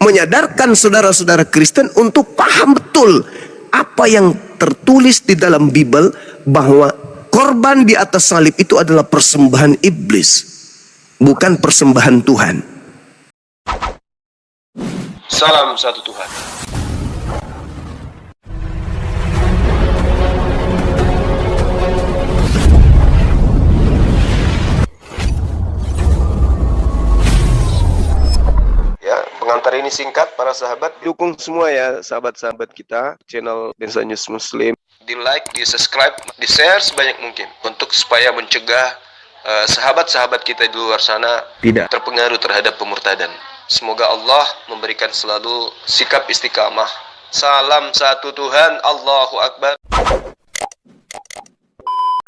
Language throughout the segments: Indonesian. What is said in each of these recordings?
menyadarkan saudara-saudara Kristen untuk paham betul apa yang tertulis di dalam Bible, bahwa korban di atas salib itu adalah persembahan iblis, bukan persembahan Tuhan. Salam satu Tuhan. Ya, pengantar ini singkat para sahabat. Dukung semua ya sahabat-sahabat kita channel Densa News Muslim. Di like, di subscribe, di share sebanyak mungkin untuk supaya mencegah sahabat-sahabat kita di luar sana Tidak terpengaruh terhadap pemurtadan. Semoga Allah memberikan selalu sikap istiqamah. Salam satu Tuhan, Allahu Akbar.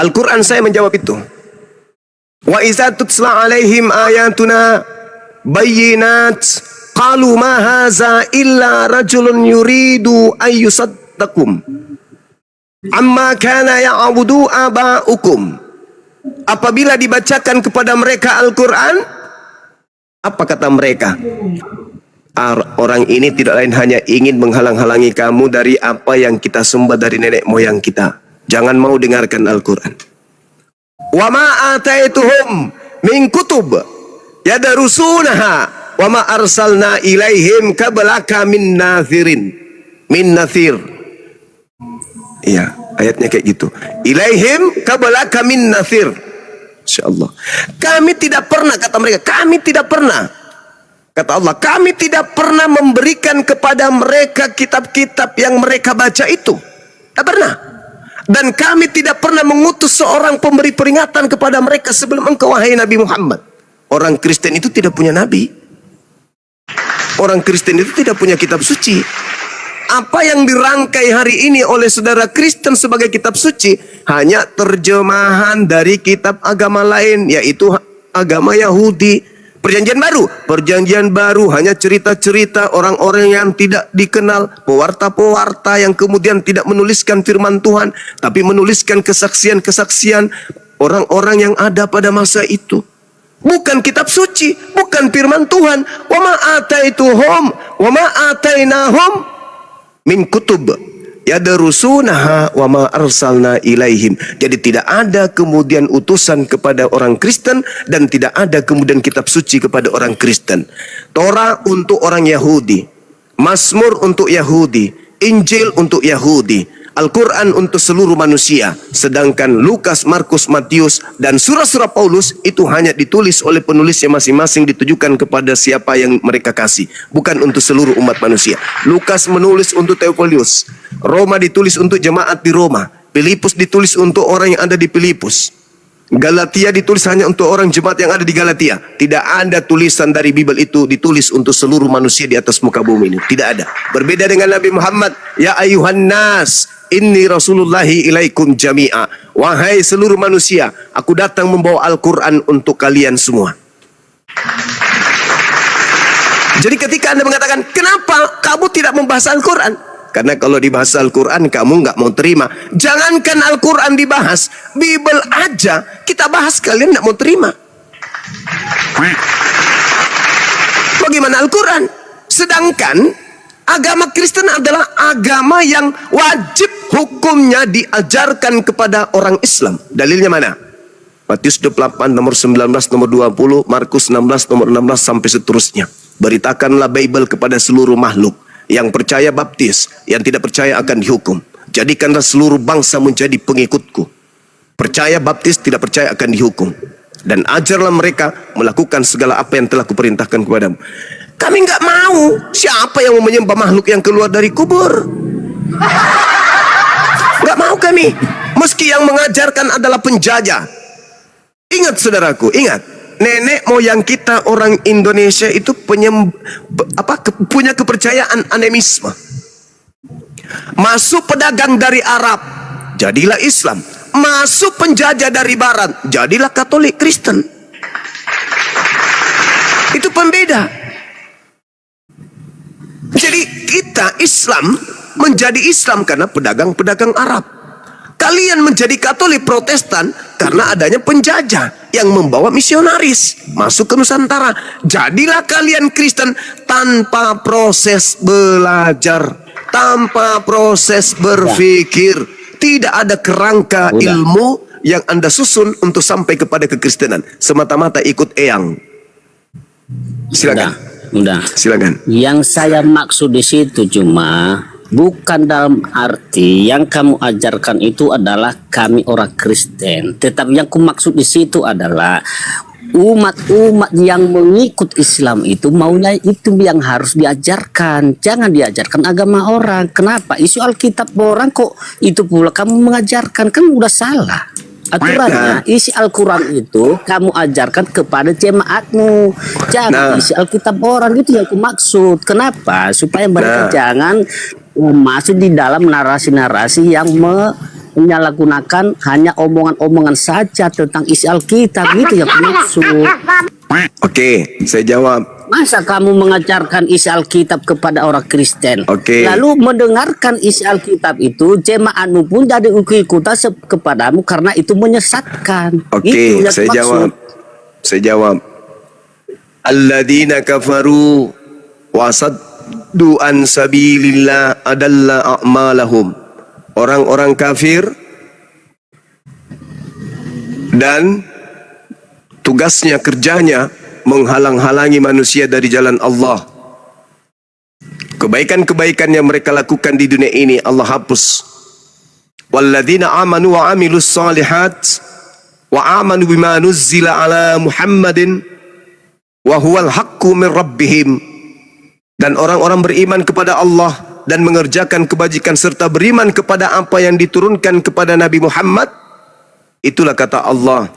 Al-Quran saya menjawab itu. Wa iza tutsla alaihim ayatuna bayyinat qalu ma haza illa rajulun yuridu ayyusaddakum amma kana ya'budu aba'ukum. Apabila dibacakan kepada mereka Al-Quran, apa kata mereka? Orang ini tidak lain hanya ingin menghalang-halangi kamu dari apa yang kita sembah dari nenek moyang kita. Jangan mau dengarkan Al-Quran. Wa ma ataituhum min kutub yadarusunaha wa ma arsalna ilaihim qablaka min nathirin. Min nathir. Iya, ayatnya kayak gitu. Ilaihim qablaka min nathir. Insyaallah. Kami tidak pernah, kata mereka, kami tidak pernah. Kata Allah, kami tidak pernah memberikan kepada mereka kitab-kitab yang mereka baca itu. Tidak pernah. Dan kami tidak pernah mengutus seorang pemberi peringatan kepada mereka sebelum engkau, wahai Nabi Muhammad. Orang Kristen itu tidak punya nabi. Orang Kristen itu tidak punya kitab suci. Apa yang dirangkai hari ini oleh saudara Kristen sebagai kitab suci hanya terjemahan dari kitab agama lain, yaitu agama Yahudi. Perjanjian baru hanya cerita-cerita orang-orang yang tidak dikenal, pewarta-pewarta yang kemudian tidak menuliskan firman Tuhan, tapi menuliskan kesaksian-kesaksian orang-orang yang ada pada masa itu. Bukan kitab suci, bukan firman Tuhan. Wa ma ataituhum wa ma atainahum min kutub yadarusunaha wa ma arsalna ilaihim. Jadi tidak ada kemudian utusan kepada orang Kristen dan tidak ada kemudian kitab suci kepada orang Kristen. Torah untuk orang Yahudi, Mazmur untuk Yahudi, Injil untuk Yahudi, Al-Quran untuk seluruh manusia. Sedangkan Lukas, Markus, Matius dan surah-surah Paulus itu hanya ditulis oleh penulisnya masing-masing, ditujukan kepada siapa yang mereka kasih, bukan untuk seluruh umat manusia. Lukas menulis untuk Theophilus, Roma ditulis untuk jemaat di Roma, Filipus ditulis untuk orang yang ada di Filipus, Galatia ditulis hanya untuk orang jemaat yang ada di Galatia. Tidak ada tulisan dari Bible itu ditulis untuk seluruh manusia di atas muka bumi ini. Tidak ada. Berbeda dengan Nabi Muhammad, ya ayuhan nas, inni rasulullahi ilaikum jami'a. Wahai seluruh manusia, aku datang membawa Al-Quran untuk kalian semua. Jadi ketika Anda mengatakan, kenapa kamu tidak membahas Al-Quran? Karena kalau dibahas Al-Quran kamu nggak mau terima. Jangankan Al-Quran dibahas, Bible aja kita bahas kalian nggak mau terima. Bagaimana Al-Quran? Sedangkan agama Kristen adalah agama yang wajib hukumnya diajarkan kepada orang Islam. Dalilnya mana? Matius 28 nomor 19 nomor 20, Markus 16 nomor 16 sampai seterusnya. Beritakanlah Bible kepada seluruh makhluk. Yang percaya baptis, yang tidak percaya akan dihukum. Jadikanlah seluruh bangsa menjadi pengikutku. Percaya baptis, tidak percaya akan dihukum. Dan ajarlah mereka melakukan segala apa yang telah kuperintahkan kepadamu. Kami nggak mau. Siapa yang mau menyembah makhluk yang keluar dari kubur? Nggak mau kami. Meski yang mengajarkan adalah penjajah. Ingat saudaraku, ingat. Nenek moyang kita orang Indonesia itu punya kepercayaan animisme. Masuk pedagang dari Arab, jadilah Islam. Masuk penjajah dari Barat, jadilah Katolik Kristen. Itu pembeda. Jadi kita Islam menjadi Islam karena pedagang-pedagang Arab. Kalian menjadi Katolik Protestan karena adanya penjajah yang membawa misionaris masuk ke Nusantara. Jadilah kalian Kristen tanpa proses belajar, tanpa proses berpikir. Tidak ada kerangka ilmu yang Anda susun untuk sampai kepada kekristenan. Semata-mata ikut eyang. Silakan. Udah. Silakan. Yang saya maksud di situ cuma bukan dalam arti yang kamu ajarkan itu adalah kami orang Kristen. Tetapi yang ku maksud di situ adalah umat-umat yang mengikut Islam itu maunya itu yang harus diajarkan. Jangan diajarkan agama orang. Kenapa? Isu Alkitab orang kok itu pula kamu mengajarkan, kan udah salah. Aturannya isi Al-Quran itu kamu ajarkan kepada jemaatmu, jangan isi Alkitab orang. Itu yang aku maksud. Kenapa? Supaya mereka jangan masuk di dalam narasi-narasi yang menyalahgunakan hanya omongan-omongan saja tentang isi Alkitab. Itu yang aku maksud. Oke, saya jawab. Masa kamu mengajarkan isi Alkitab kepada orang Kristen, Oke. lalu mendengarkan isi Alkitab itu jemaatmu pun jadi ikut-ikutan kepadamu karena itu menyesatkan. Oke, Itu yang saya maksud. jawab. Saya jawab. Alladzina kafaru wasaddu an sabilillah adalla a'malahum. Orang-orang kafir dan tugasnya, kerjanya menghalang-halangi manusia dari jalan Allah. Kebaikan-kebaikan yang mereka lakukan di dunia ini Allah hapus. Walladzina amanu wa amilus salihat wa amanu bima nuzzila ala Muhammadin wa huwal haqqu min rabbihim. Dan orang-orang beriman kepada Allah dan mengerjakan kebajikan serta beriman kepada apa yang diturunkan kepada Nabi Muhammad, itulah kata Allah,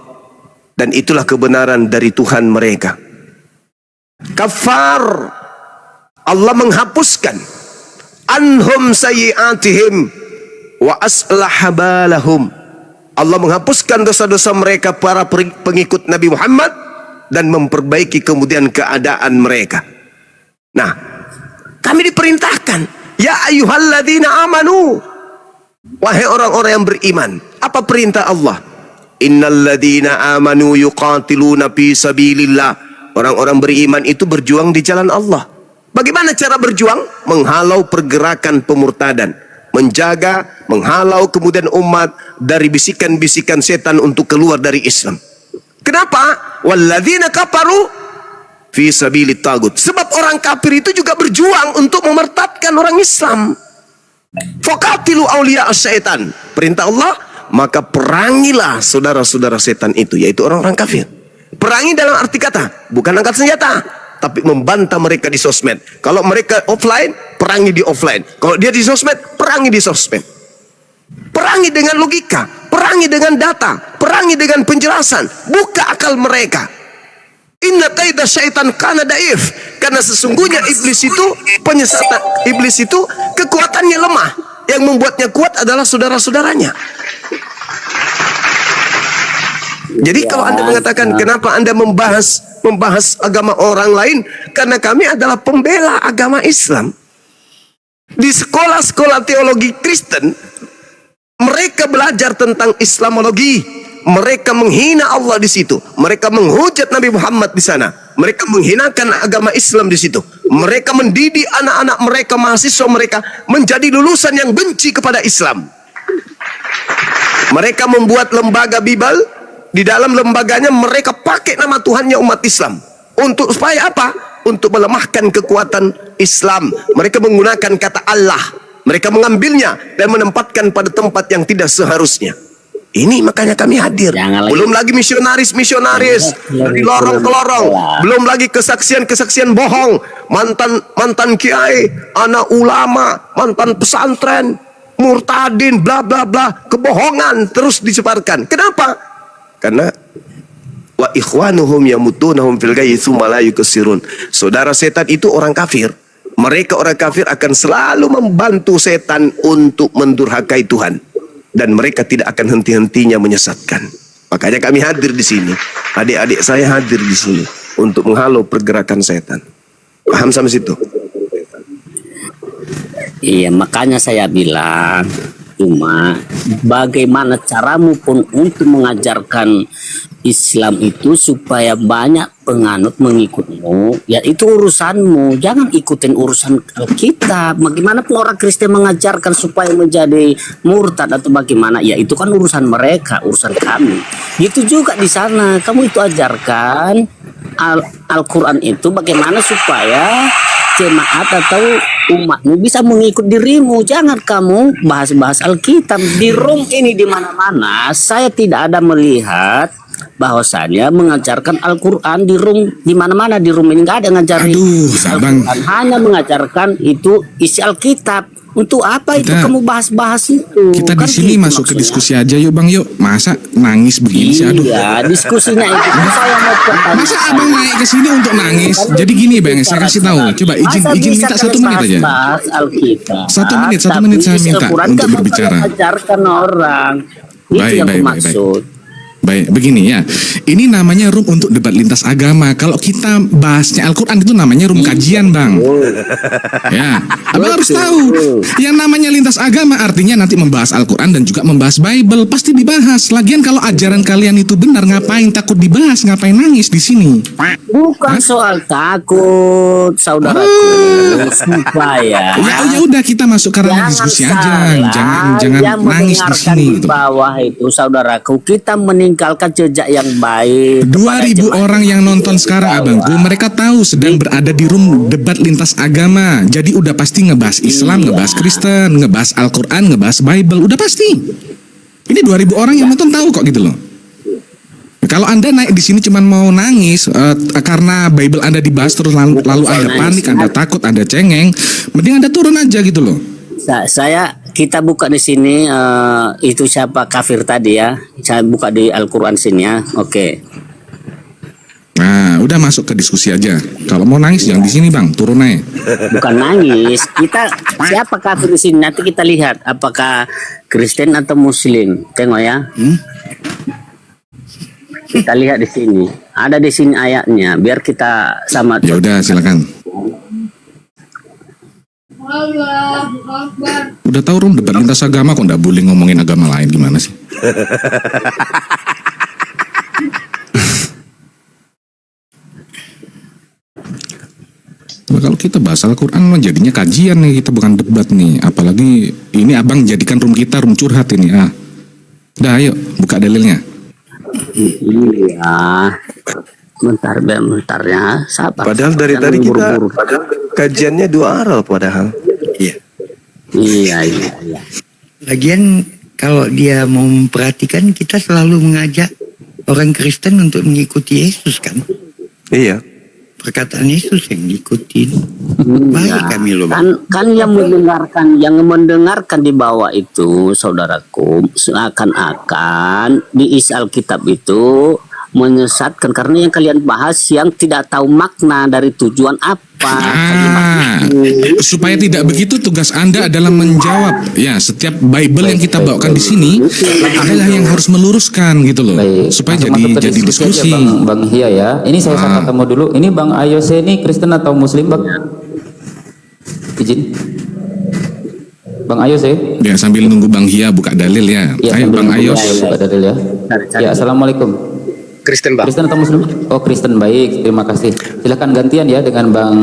dan itulah kebenaran dari Tuhan mereka. Kafar, Allah menghapuskan anhum sayyi'atihim wa aslaha balahum. Allah menghapuskan dosa-dosa mereka para pengikut Nabi Muhammad dan memperbaiki kemudian keadaan mereka. Nah, kami diperintahkan, ya ayyuhalladzina amanu, wahai orang-orang yang beriman. Apa perintah Allah? Innalladzina amanu yuqatiluna fi sabilillah. Orang-orang beriman itu berjuang di jalan Allah. Bagaimana cara berjuang? Menghalau pergerakan pemurtadan, menjaga, menghalau kemudian umat dari bisikan-bisikan setan untuk keluar dari Islam. Kenapa? Walladzina kafaru fi sabilit tagut. Sebab orang kafir itu juga berjuang untuk memertatkan orang Islam. Faqatilu awliya syaitan. Perintah Allah, maka perangilah saudara-saudara setan itu, yaitu orang-orang kafir. Perangi dalam arti kata, bukan angkat senjata, tapi membantah mereka di sosmed. Kalau mereka offline, perangi di offline. Kalau dia di sosmed, perangi di sosmed. Perangi dengan logika, perangi dengan data, perangi dengan penjelasan. Buka akal mereka. Inna kaida syaitan kana daif. Karena sesungguhnya iblis itu penyesatan. Iblis itu kekuatannya lemah. Yang membuatnya kuat adalah saudara-saudaranya. Jadi kalau Anda mengatakan kenapa Anda membahas agama orang lain, karena kami adalah pembela agama Islam. Di sekolah-sekolah teologi Kristen, mereka belajar tentang Islamologi. Mereka menghina Allah di situ. Mereka menghujat Nabi Muhammad di sana. Mereka menghinakan agama Islam di situ. Mereka mendidik anak-anak mereka, mahasiswa mereka menjadi lulusan yang benci kepada Islam. Mereka membuat lembaga Bible. Di dalam lembaganya mereka pakai nama Tuhannya umat Islam. Untuk supaya apa? Untuk melemahkan kekuatan Islam. Mereka menggunakan kata Allah. Mereka mengambilnya dan menempatkan pada tempat yang tidak seharusnya. Ini makanya kami hadir. Belum lagi misionaris-misionaris dari lorong ke lorong. Belum lagi kesaksian-kesaksian bohong. Mantan kiai, anak ulama, mantan pesantren, murtadin, bla bla bla. Kebohongan terus disebarkan. Kenapa? Karena wa ikhwanuhum yamutunahum fil ghayyi tsumma la yuksirun. Saudara setan itu orang kafir. Mereka orang kafir akan selalu membantu setan untuk mendurhakai Tuhan, dan mereka tidak akan henti-hentinya menyesatkan. Makanya kami hadir di sini. Adik-adik saya hadir di sini untuk menghalau pergerakan setan. Paham sampai situ? Iya, makanya saya bilang Cuma bagaimana caramu pun untuk mengajarkan Islam itu supaya banyak penganut mengikutmu, ya itu urusanmu. Jangan ikutin urusan Alkitab. Bagaimana pun orang Kristen mengajarkan supaya menjadi murtad atau bagaimana, ya itu kan urusan mereka, urusan kami. Gitu juga di sana, kamu itu ajarkan Al-Quran itu bagaimana supaya jemaat atau umatmu bisa mengikut dirimu. Jangan kamu bahas-bahas Alkitab di room ini, di mana-mana saya tidak ada melihat bahwasanya mengajarkan Al-Quran di room, di mana-mana di room ini nggak ada ngajarin isi Abang. Al-Quran, hanya mengajarkan itu isi Alkitab. Untuk apa itu kamu bahas-bahas itu? Kita Kan di sini gitu masuk ke maksudnya. diskusi aja yuk Bang yuk. Masa nangis begini sih, aduh. Iya, diskusinya itu kan saya mau pertanyaan. Masa abang naik ke sini untuk nangis? Jadi gini Bang, saya kasih tahu. Coba izin minta 1 menit aja. 1 menit saya minta untuk berbicara. Ajarkan orang. Itu Baik, yang baik, baik, maksud. Baik, begini ya. Ini namanya room untuk debat lintas agama. Kalau kita bahasnya Al-Quran itu namanya room kajian, Bang. Ya, abang harus tahu. Yang namanya lintas agama artinya nanti membahas Al-Quran dan juga membahas Bible. Pasti dibahas. Lagian kalau ajaran kalian itu benar, ngapain takut dibahas? Ngapain nangis di sini? Bukan soal takut, saudaraku. Supaya Ya udah kita masuk ke ranah diskusi aja. Jangan yang nangis di mendengarkan sini di gitu. bawah itu, saudaraku, kita meninggalkan jejak yang baik. 2.000 orang yang nonton sekarang abangku, mereka tahu sedang berada di room debat lintas agama. Jadi udah pasti ngebahas Islam, ngebahas Kristen, ngebahas Al-Quran, ngebahas Bible, udah pasti. Ini 2.000 orang yang nonton tahu kok gitu loh. Kalau Anda naik di sini cuma mau nangis karena Bible Anda dibahas terus lalu Anda panik, Anda takut, Anda cengeng, mending Anda turun aja gitu loh. Kita buka di sini itu siapa kafir tadi ya. Saya buka di Al-Quran sini ya. Oke. Nah, udah masuk ke diskusi aja. Kalau mau nangis jangan di sini Bang, turun aja. Bukan nangis. Kita siapa kafir di sini, nanti kita lihat apakah Kristen atau Muslim. Tengok ya. Kita lihat di sini. Ada di sini ayatnya. Biar kita sama. Ya udah silakan. Udah tahu room debat lintas agama kok nggak boleh ngomongin agama lain, gimana sih? Nah, kalau kita bahas Al-Quran jadinya kajian nih, kita bukan debat nih. Apalagi ini abang jadikan room kita room curhat ini. Udah ayo buka dalilnya. Iya. Bentar ya. Sabar. Padahal dari Jangan tadi kita buru-buru. kajiannya 2 aral padahal. Iya. Lagian kalau dia mau memperhatikan, kita selalu mengajak orang Kristen untuk mengikuti Yesus kan. Iya. Perkataan Yesus yang diikutin. Iya. Baik kami loh. Kan yang mendengarkan di bawah itu, saudaraku, seakan-akan di isi Alkitab itu menyesatkan karena yang kalian bahas yang tidak tahu makna dari tujuan apa kalimat itu. Supaya tidak begitu, tugas Anda adalah menjawab. Ya, setiap Bible yang kita bawakan di sini adalah yang harus meluruskan gitu loh. Supaya Langsung masuk ke jadi diskusi. aja, Bang Hia ya. Ini saya sapa kamu dulu. Ini Bang Ayose ini Kristen atau Muslim, Bang? Izin. Bang Ayose. Ya, sambil nunggu Bang Hia buka dalil ya. Ya, Ayo Bang Ayos. buka dalil ya. Ya, assalamualaikum. Kristen, Bang. Kristen atau Muslim? Oh, Kristen, baik. Terima kasih. Silakan gantian ya dengan Bang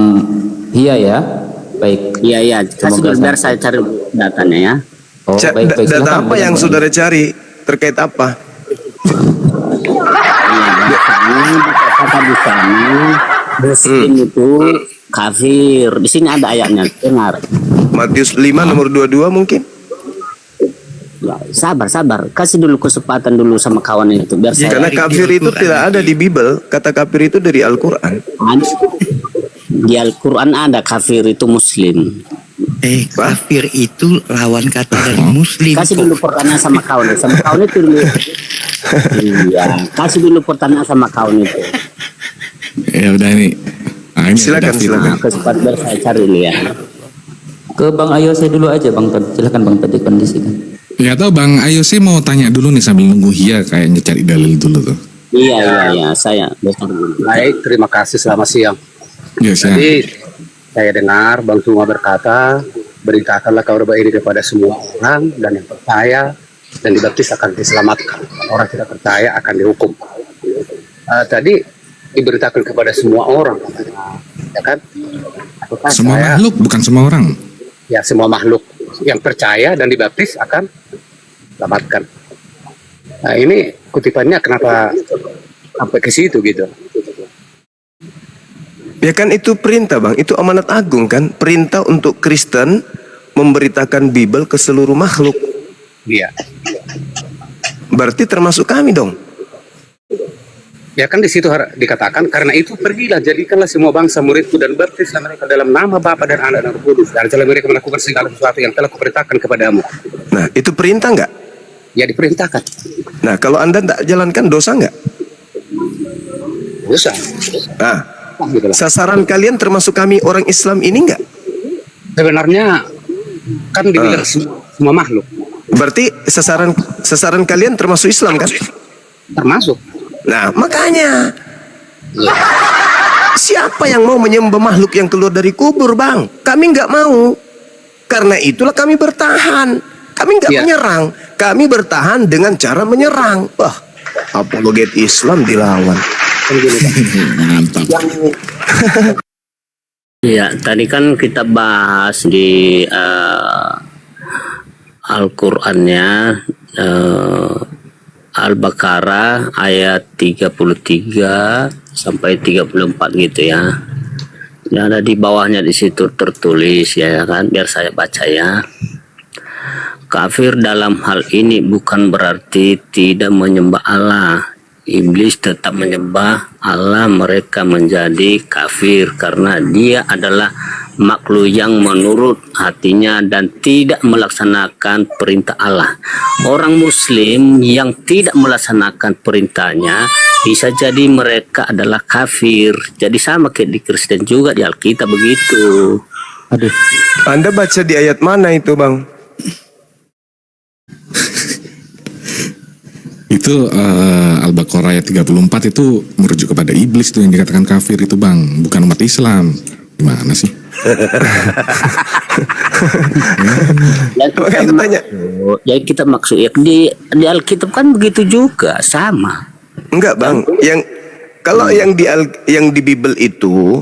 Hia ya. Baik. Iya. Kasih Semoga biar saya cari datanya ya. Oh, baik. Data Silakan apa dengan yang Bang. saudara cari? Terkait apa? Kata di sana Muslim itu kafir. Di sini ada ayatnya. Dengar. Matius 5 nomor 22 mungkin? Ya, sabar. Kasih dulu kesempatan dulu sama kawan itu biar saya. Karena kafir itu tidak ada di Bible. Kata kafir itu dari Al-Quran. Di Al-Quran ada kafir itu Muslim. Kafir itu lawan kata dari Muslim. Kasih dulu pertanyaan sama kawan itu dulu. Iya, kasih dulu pertanyaan sama kawan itu. Ya udah ini. Ini Silakan. Nah, kesempatan biar saya cari dulu ya. Ke Bang Ayose dulu aja, Bang Todd. Silakan Bang Todd dikondisikan. Ya tahu Bang Ayo, saya mau tanya dulu nih sambil nunggu Hia kayaknya cari dalil dulu tuh. Iya, saya besar dulu. Baik, terima kasih, selamat siang. Ya siap. Jadi saya dengar Bang Suma berkata beritakanlah kabar baik ini kepada semua orang, dan yang percaya dan dibaptis akan diselamatkan. Orang tidak percaya akan dihukum. Tadi diberitakan kepada semua orang, ya kan? Apakah Semua saya- makhluk, bukan semua orang. Ya, semua makhluk yang percaya dan dibaptis akan diselamatkan. Nah, ini kutipannya kenapa sampai ke situ gitu? Ya kan itu perintah bang, itu amanat agung kan. Perintah untuk Kristen memberitakan Bible ke seluruh makhluk. Iya. Berarti termasuk kami dong. Ya kan di situ dikatakan, karena itu pergilah, jadikanlah semua bangsa muridku dan baptislah mereka dalam nama Bapa dan Anak dan Roh Kudus, dan ajarlah mereka melakukan segala sesuatu yang telah kuperintahkan kepadamu. Nah itu perintah nggak? Ya diperintahkan. Nah kalau anda tak jalankan dosa nggak? Dosa. Nah Gitu lah. sasaran kalian termasuk kami orang Islam ini nggak? Sebenarnya kan dibilang semua makhluk, Berarti sasaran kalian termasuk Islam kan? termasuk. Nah makanya siapa yang mau menyembah makhluk yang keluar dari kubur bang? Kami nggak mau. Karena itulah kami bertahan. Kami nggak Iya. menyerang. Kami bertahan dengan cara menyerang. Wah, apologet Islam dilawan. Kan gini, Pak. Mantap. Ya, tadi kan kita bahas di Al-Qur'annya Al-Baqarah ayat 33 sampai 34 gitu ya. Dan ada di bawahnya di situ tertulis ya kan, biar saya baca ya. Kafir dalam hal ini bukan berarti tidak menyembah Allah. Iblis tetap menyembah Allah, mereka menjadi kafir karena dia adalah makhluk yang menurut hatinya dan tidak melaksanakan perintah Allah. Orang Muslim yang tidak melaksanakan perintahnya bisa jadi mereka adalah kafir. Jadi sama kayak di Kristen juga, di Alkitab begitu. Aduh, Anda baca di ayat mana itu bang? Itu Al-Baqarah ayat 34 itu merujuk kepada iblis tuh yang dikatakan kafir itu bang, bukan umat Islam. Gimana sih? Jadi kita maksud ya di Alkitab kan begitu juga, sama. Enggak bang. Yang kalau yang di Bible itu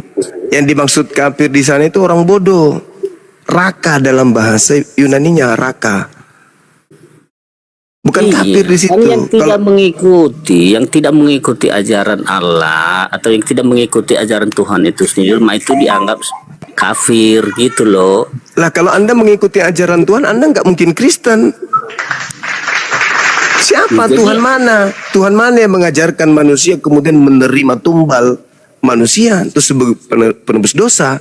yang dimaksud kafir di sana itu orang bodoh. Raka dalam bahasa Yunaninya raka. Bukan kafir di situ. Kan yang tidak mengikuti ajaran Allah atau yang tidak mengikuti ajaran Tuhan itu sendiri, itu dianggap kafir gitu loh. Lah kalau Anda mengikuti ajaran Tuhan, Anda nggak mungkin Kristen. Siapa Jadi- Tuhan mana? Tuhan mana yang mengajarkan manusia kemudian menerima tumbal manusia itu sebagai penebus dosa?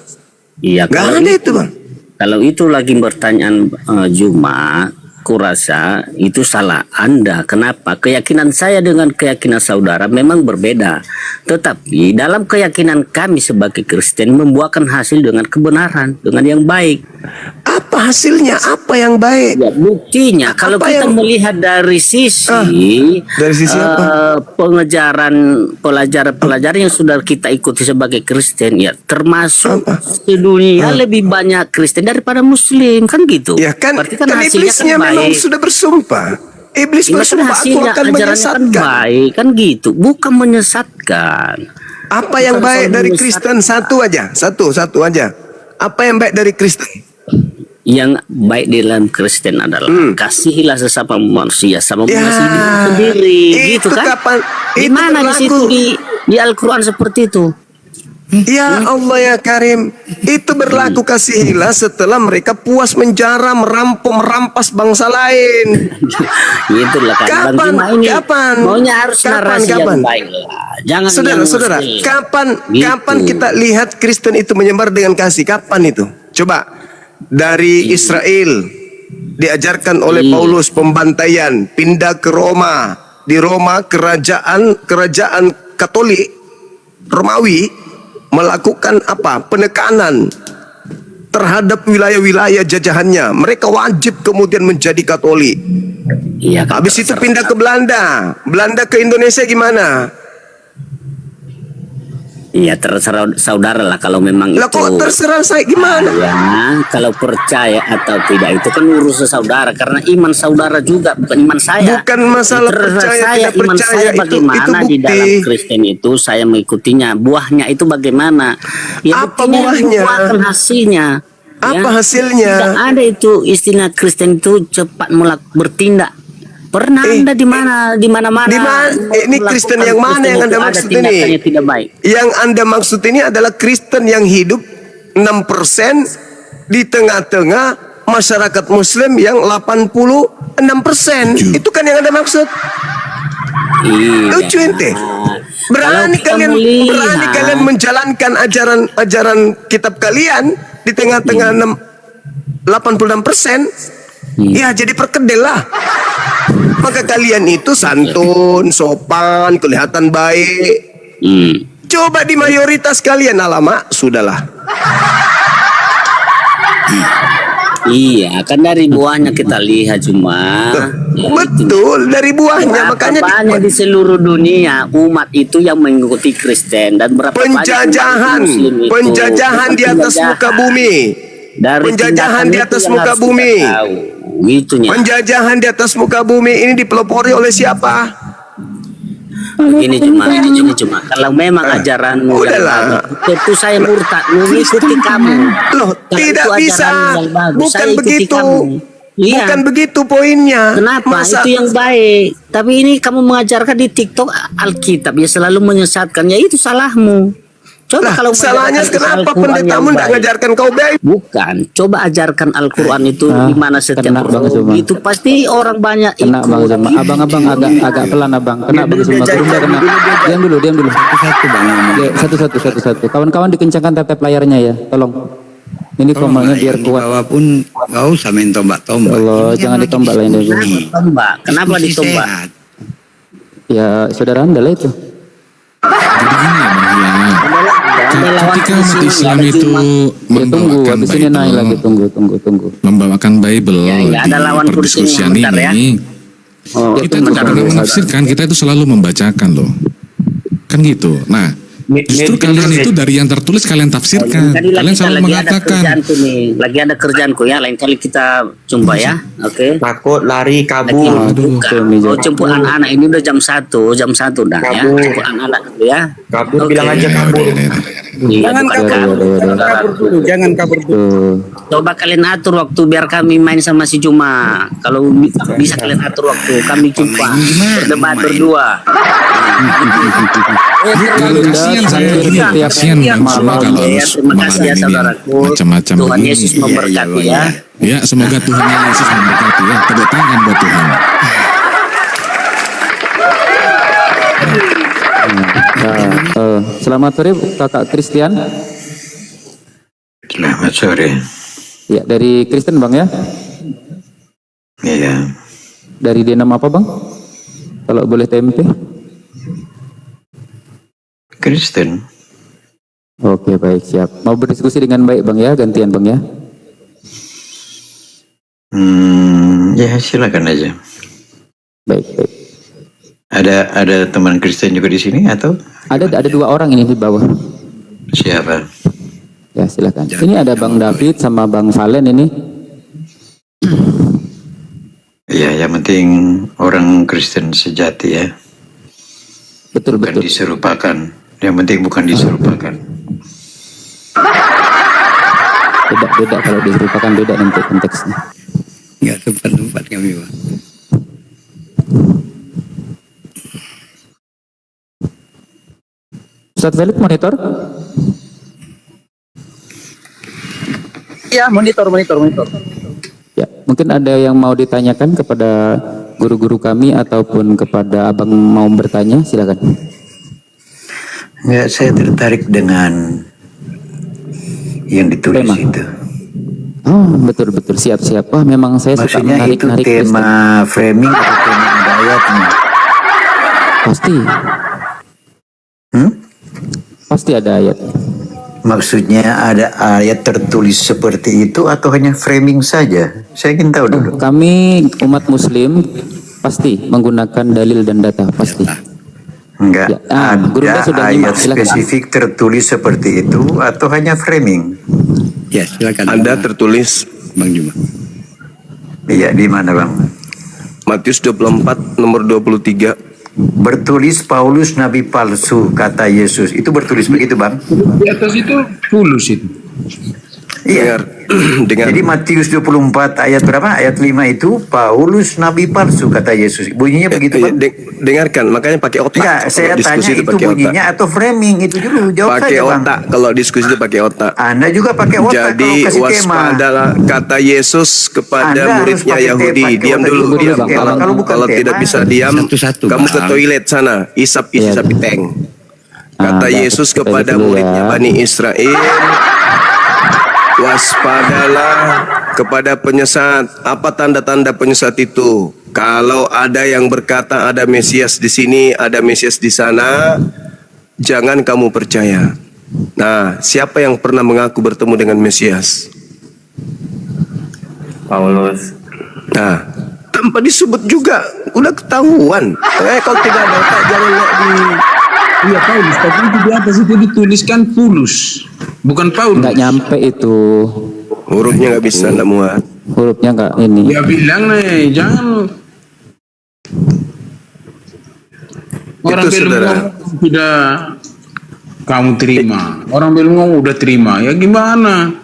Iya, Nggak kalau ada itu bang. Kalau itu lagi pertanyaan Juma, kurasa itu salah Anda. Kenapa? Keyakinan saya dengan keyakinan saudara memang berbeda. Tetapi dalam keyakinan kami sebagai Kristen membuahkan hasil dengan kebenaran, dengan yang baik. Apa hasilnya? Apa yang baik? Ya, buktinya kalau Apa kita yang- melihat dari sisi dari sisi apa? pelajaran yang sudah kita ikuti sebagai Kristen, ya termasuk di dunia lebih banyak Kristen daripada Muslim, kan gitu. Ya kan, Berarti kan hasilnya iblisnya kan memang baik. sudah bersumpah. Iblis Ini kan bersumpah aku hasilnya akan ajarannya kan menyesatkan. baik, kan gitu, bukan menyesatkan. Apa yang Bukan baik soal dari menyesatkan. Kristen? Satu aja. Apa yang baik dari Kristen? Yang baik di dalam Kristen adalah kasihilah sesama manusia sama Ya, mengasihi diri sendiri, gitu itu kan? kapan- Di itu mana di berlaku. situ di Al-Quran seperti itu? Ya Allah ya Karim, itu berlaku kasihilah setelah mereka puas menjara, merampas bangsa lain. Itulah kan Bang Kapan? Juma ini Kapan? maunya harus Kapan? narasi Kapan? yang baik lah. Jangan Saudara, yang kapan Gitu. kapan kita lihat Kristen itu menyebar dengan kasih? Kapan itu? Coba dari Israel diajarkan oleh Paulus pembantaian, pindah ke Roma. Di Roma kerajaan Katolik Romawi melakukan apa? Penekanan terhadap wilayah-wilayah jajahannya. Mereka wajib kemudian menjadi Katolik. Iya kan, Habis itu pindah ke Belanda. Belanda ke Indonesia gimana? Iya, terserah saudara lah kalau memang Lah itu. kok terserah saya gimana? Ya, kalau percaya atau tidak itu kan urusan saudara, karena iman saudara juga bukan iman saya. Bukan masalah Terserah percaya saya, tidak iman percaya, saya itu bagaimana di bukti. dalam Kristen itu saya mengikutinya. Buahnya itu bagaimana? Ya, Apa buktinya buahnya? buahkan hasilnya. Apa hasilnya? Tidak ada itu istilah Kristen itu cepat bertindak. Pernah Anda di mana mana Di mana? Ini Kristen yang mana yang Anda maksud ini? Tidak baik. Yang Anda maksud ini adalah Kristen yang hidup 6% di tengah-tengah masyarakat Muslim yang 86%. Itu kan yang Anda maksud. Iya. Lucu ente. Berani Kalau kalian kamu lihat- menjalankan ajaran kitab kalian di tengah-tengah 86%. Ya jadi perkedel lah. Maka kalian itu santun, sopan, kelihatan baik. Coba di mayoritas kalian, alamak, sudahlah. Iya, kan dari buahnya kita lihat cuma. Betul, dari buahnya. Berapa Makanya banyak di seluruh dunia umat itu yang mengikuti Kristen, dan berapa banyak penjajahan, umat Muslim itu. penjajahan di atas muka bumi. Dari Penjajahan tindakan di itu atas yang muka harus kita bumi. tahu. Gitunya. Penjajahan di atas muka bumi ini dipelopori oleh siapa? Ini cuma kalau memang ajaranmu yang udahlah. bagus, tentu saya murtad mengikuti kamu. Loh, Kalau tidak itu bisa. ajaranmu yang bagus, Bukan saya ikuti begitu. kamu. Iya. Bukan begitu poinnya. Kenapa? Masa- Itu yang baik. Tapi ini kamu mengajarkan di TikTok Alkitab ya selalu menyesatkan. Ya itu salahmu. Coba Lah, kalau salahnya mengajarkan kenapa Al-Quran pendetamu yang tidak baik. mengajarkan kau baik? Bukan, coba ajarkan Al-Quran itu di mana setiap kena Bang Zuma. itu pasti orang banyak Kena ikut. Bang Zuma. Abang-abang agak pelan abang. Kena Bang Zuma. Kurunda kena. Diam dulu. Satu Bang. Ya, satu. Kawan-kawan dikencangkan tetep layarnya ya. Tolong. Ini tombaknya biar kuat. Bawah pun nggak usah main tombak-tombak. Allah, Ini jangan lagi ditombak lain dulu. Tombak. Kenapa diskusi ditombak? sehat. Ya, saudara Anda lah itu. Jadi gini ya Bang Hia. Ketika umat Islam itu Ya tunggu, membawakan habis ini naik lagi. Bible, Tunggu. membawakan Bible Ya, nggak ada lawan di kursi perdiskusian bentar ya. ini, Oh, kita itu pernah menafsirkan, kita itu selalu membacakan loh. Kan gitu. Nah, justru kalian itu dari yang tertulis kalian tafsirkan. Tadi Kalian kita selalu lagi ada mengatakan, kerjaanku nih. Lagi ada kerjaanku ya. Lain kali kita jumpa ya. Oke. Takut lari kabur. Aduh, Oh, jemput anak-anak ini udah jam 1 dah ya. Kabur. Jemput anak-anak dulu ya. Kabur Oke. bilang aja ya kabur. udah. Iya, Jangan bukan kabur. kabur. Jangan kabur dulu. Jangan kabur dulu. Tuh. Coba kalian atur waktu biar kami main sama si Juma. Kalau bisa kalian atur waktu, kami jumpa. main gimana? Berdebat Main. berdua. Kalau kasihan saya gini, kasihan Bang Zuma kalau harus Terima kasih ya mengalami yang saudaraku. macam-macam Tuhan begini. Yesus memberkati ya. Ya, semoga Tuhan Yesus memberkati ya. Tepuk tangan buat Tuhan. Selamat sore Kakak Christian. Selamat sore. Ya, dari Kristen Bang ya. Iya. Dari D6 apa Bang? Kalau boleh TMP. Kristen. Oke, baik, siap. Mau berdiskusi dengan baik Bang ya, gantian Bang ya. Ya silakan aja. Baik. Ada teman Kristen juga di sini atau Ada 2 orang ini di bawah. siapa? Ya, silakan. Ini ada Bang David sama Bang Valen ini. Ya, yang penting orang Kristen sejati ya. Betul. Bukan diserupakan. Yang penting bukan diserupakan. Beda kalau diserupakan beda nanti konteksnya. Nggak tempat-tempat kami Pak. Ustadz Felix monitor? Ya, monitor. Ya, mungkin ada yang mau ditanyakan kepada guru-guru kami ataupun kepada Abang mau bertanya, silakan. Ya, saya tertarik dengan yang ditulis Tema. itu. Oh, betul siap. Wah, memang saya suka Maksudnya itu menarik tema framing atau tema ada ayatnya? Pasti pasti ada ayat. Maksudnya ada ayat tertulis seperti itu atau hanya framing saja? Saya ingin tahu dulu. Kami umat Muslim pasti menggunakan dalil dan data pasti. Enggak Ya, Gurunda ada sudah nyimak, ayat silakan. spesifik tertulis seperti itu atau hanya framing? Ya, silakan. Ada tertulis Bang Juma. Iya, di mana Bang? Matius 24 nomor 23. Bertulis Paulus nabi palsu kata Yesus. Itu bertulis begitu Bang? Di atas itu fulus itu. Iya. Dengar. Jadi Matius 24 ayat berapa? Ayat 5 itu Paulus nabi palsu kata Yesus. Bunyinya begitu Bang? Dengarkan, makanya pakai otak. Enggak, Kalau saya diskusi tanya itu pakai bunyinya atau framing itu dulu. Jawab Pakai saja Bang. otak. Kalau diskusi itu pakai otak. Anda juga pakai otak Jadi kalau kasih tema. waspadalah kata Yesus kepada Anda harus muridnya pakai Yahudi. pakai Diam otak dulu, dulu, diam. Bang. Kalau bukan Kalau tema, tidak bisa diam, satu-satu, kamu ke Bang. toilet sana, isap isi Iya. sapi tank. Kata Bang, Yesus ke toilet kepada dulu muridnya ya. Bani Israel, waspadalah kepada penyesat. Apa tanda-tanda penyesat itu? Kalau ada yang berkata ada Mesias di sini, ada Mesias di sana, jangan kamu percaya. Nah, siapa yang pernah mengaku bertemu dengan Mesias? Paulus. Nah, tanpa disebut juga, udah ketahuan. Kalau tidak ada otak, jangan lihat di... Iya Paulus, tapi itu di atas itu dituliskan fulus, bukan Paulus. Nggak nyampe itu. Hurufnya nggak bisa, nggak muat. Hurufnya nggak ini. Ya bilang nih, jangan. Orang Itu, belum saudara. ngomong sudah kamu terima. Orang belum ngomong udah terima. Ya gimana?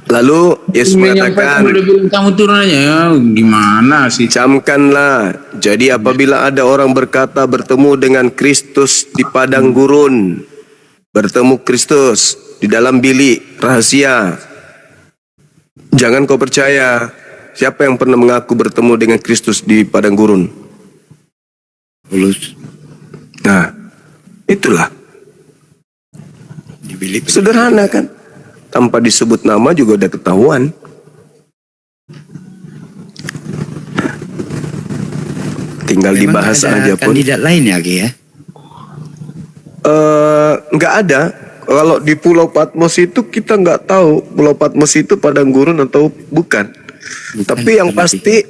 Lalu Yesus Menyampaikan mengatakan, udah bilang kamu turun aja. Ya gimana sih? camkanlah. Jadi apabila ada orang berkata bertemu dengan Kristus di padang gurun, bertemu Kristus di dalam bilik rahasia, jangan kau percaya. Siapa yang pernah mengaku bertemu dengan Kristus di padang gurun? Fulus. Nah, itulah. Di bilik. Sederhana kan? Tanpa disebut nama juga udah ketahuan. Tinggal Memang dibahas ada aja pun. kandidat lain ya, Ki ya? Nggak ada. Kalau di Pulau Patmos itu kita nggak tahu Pulau Patmos itu padang gurun atau bukan. Tapi yang pasti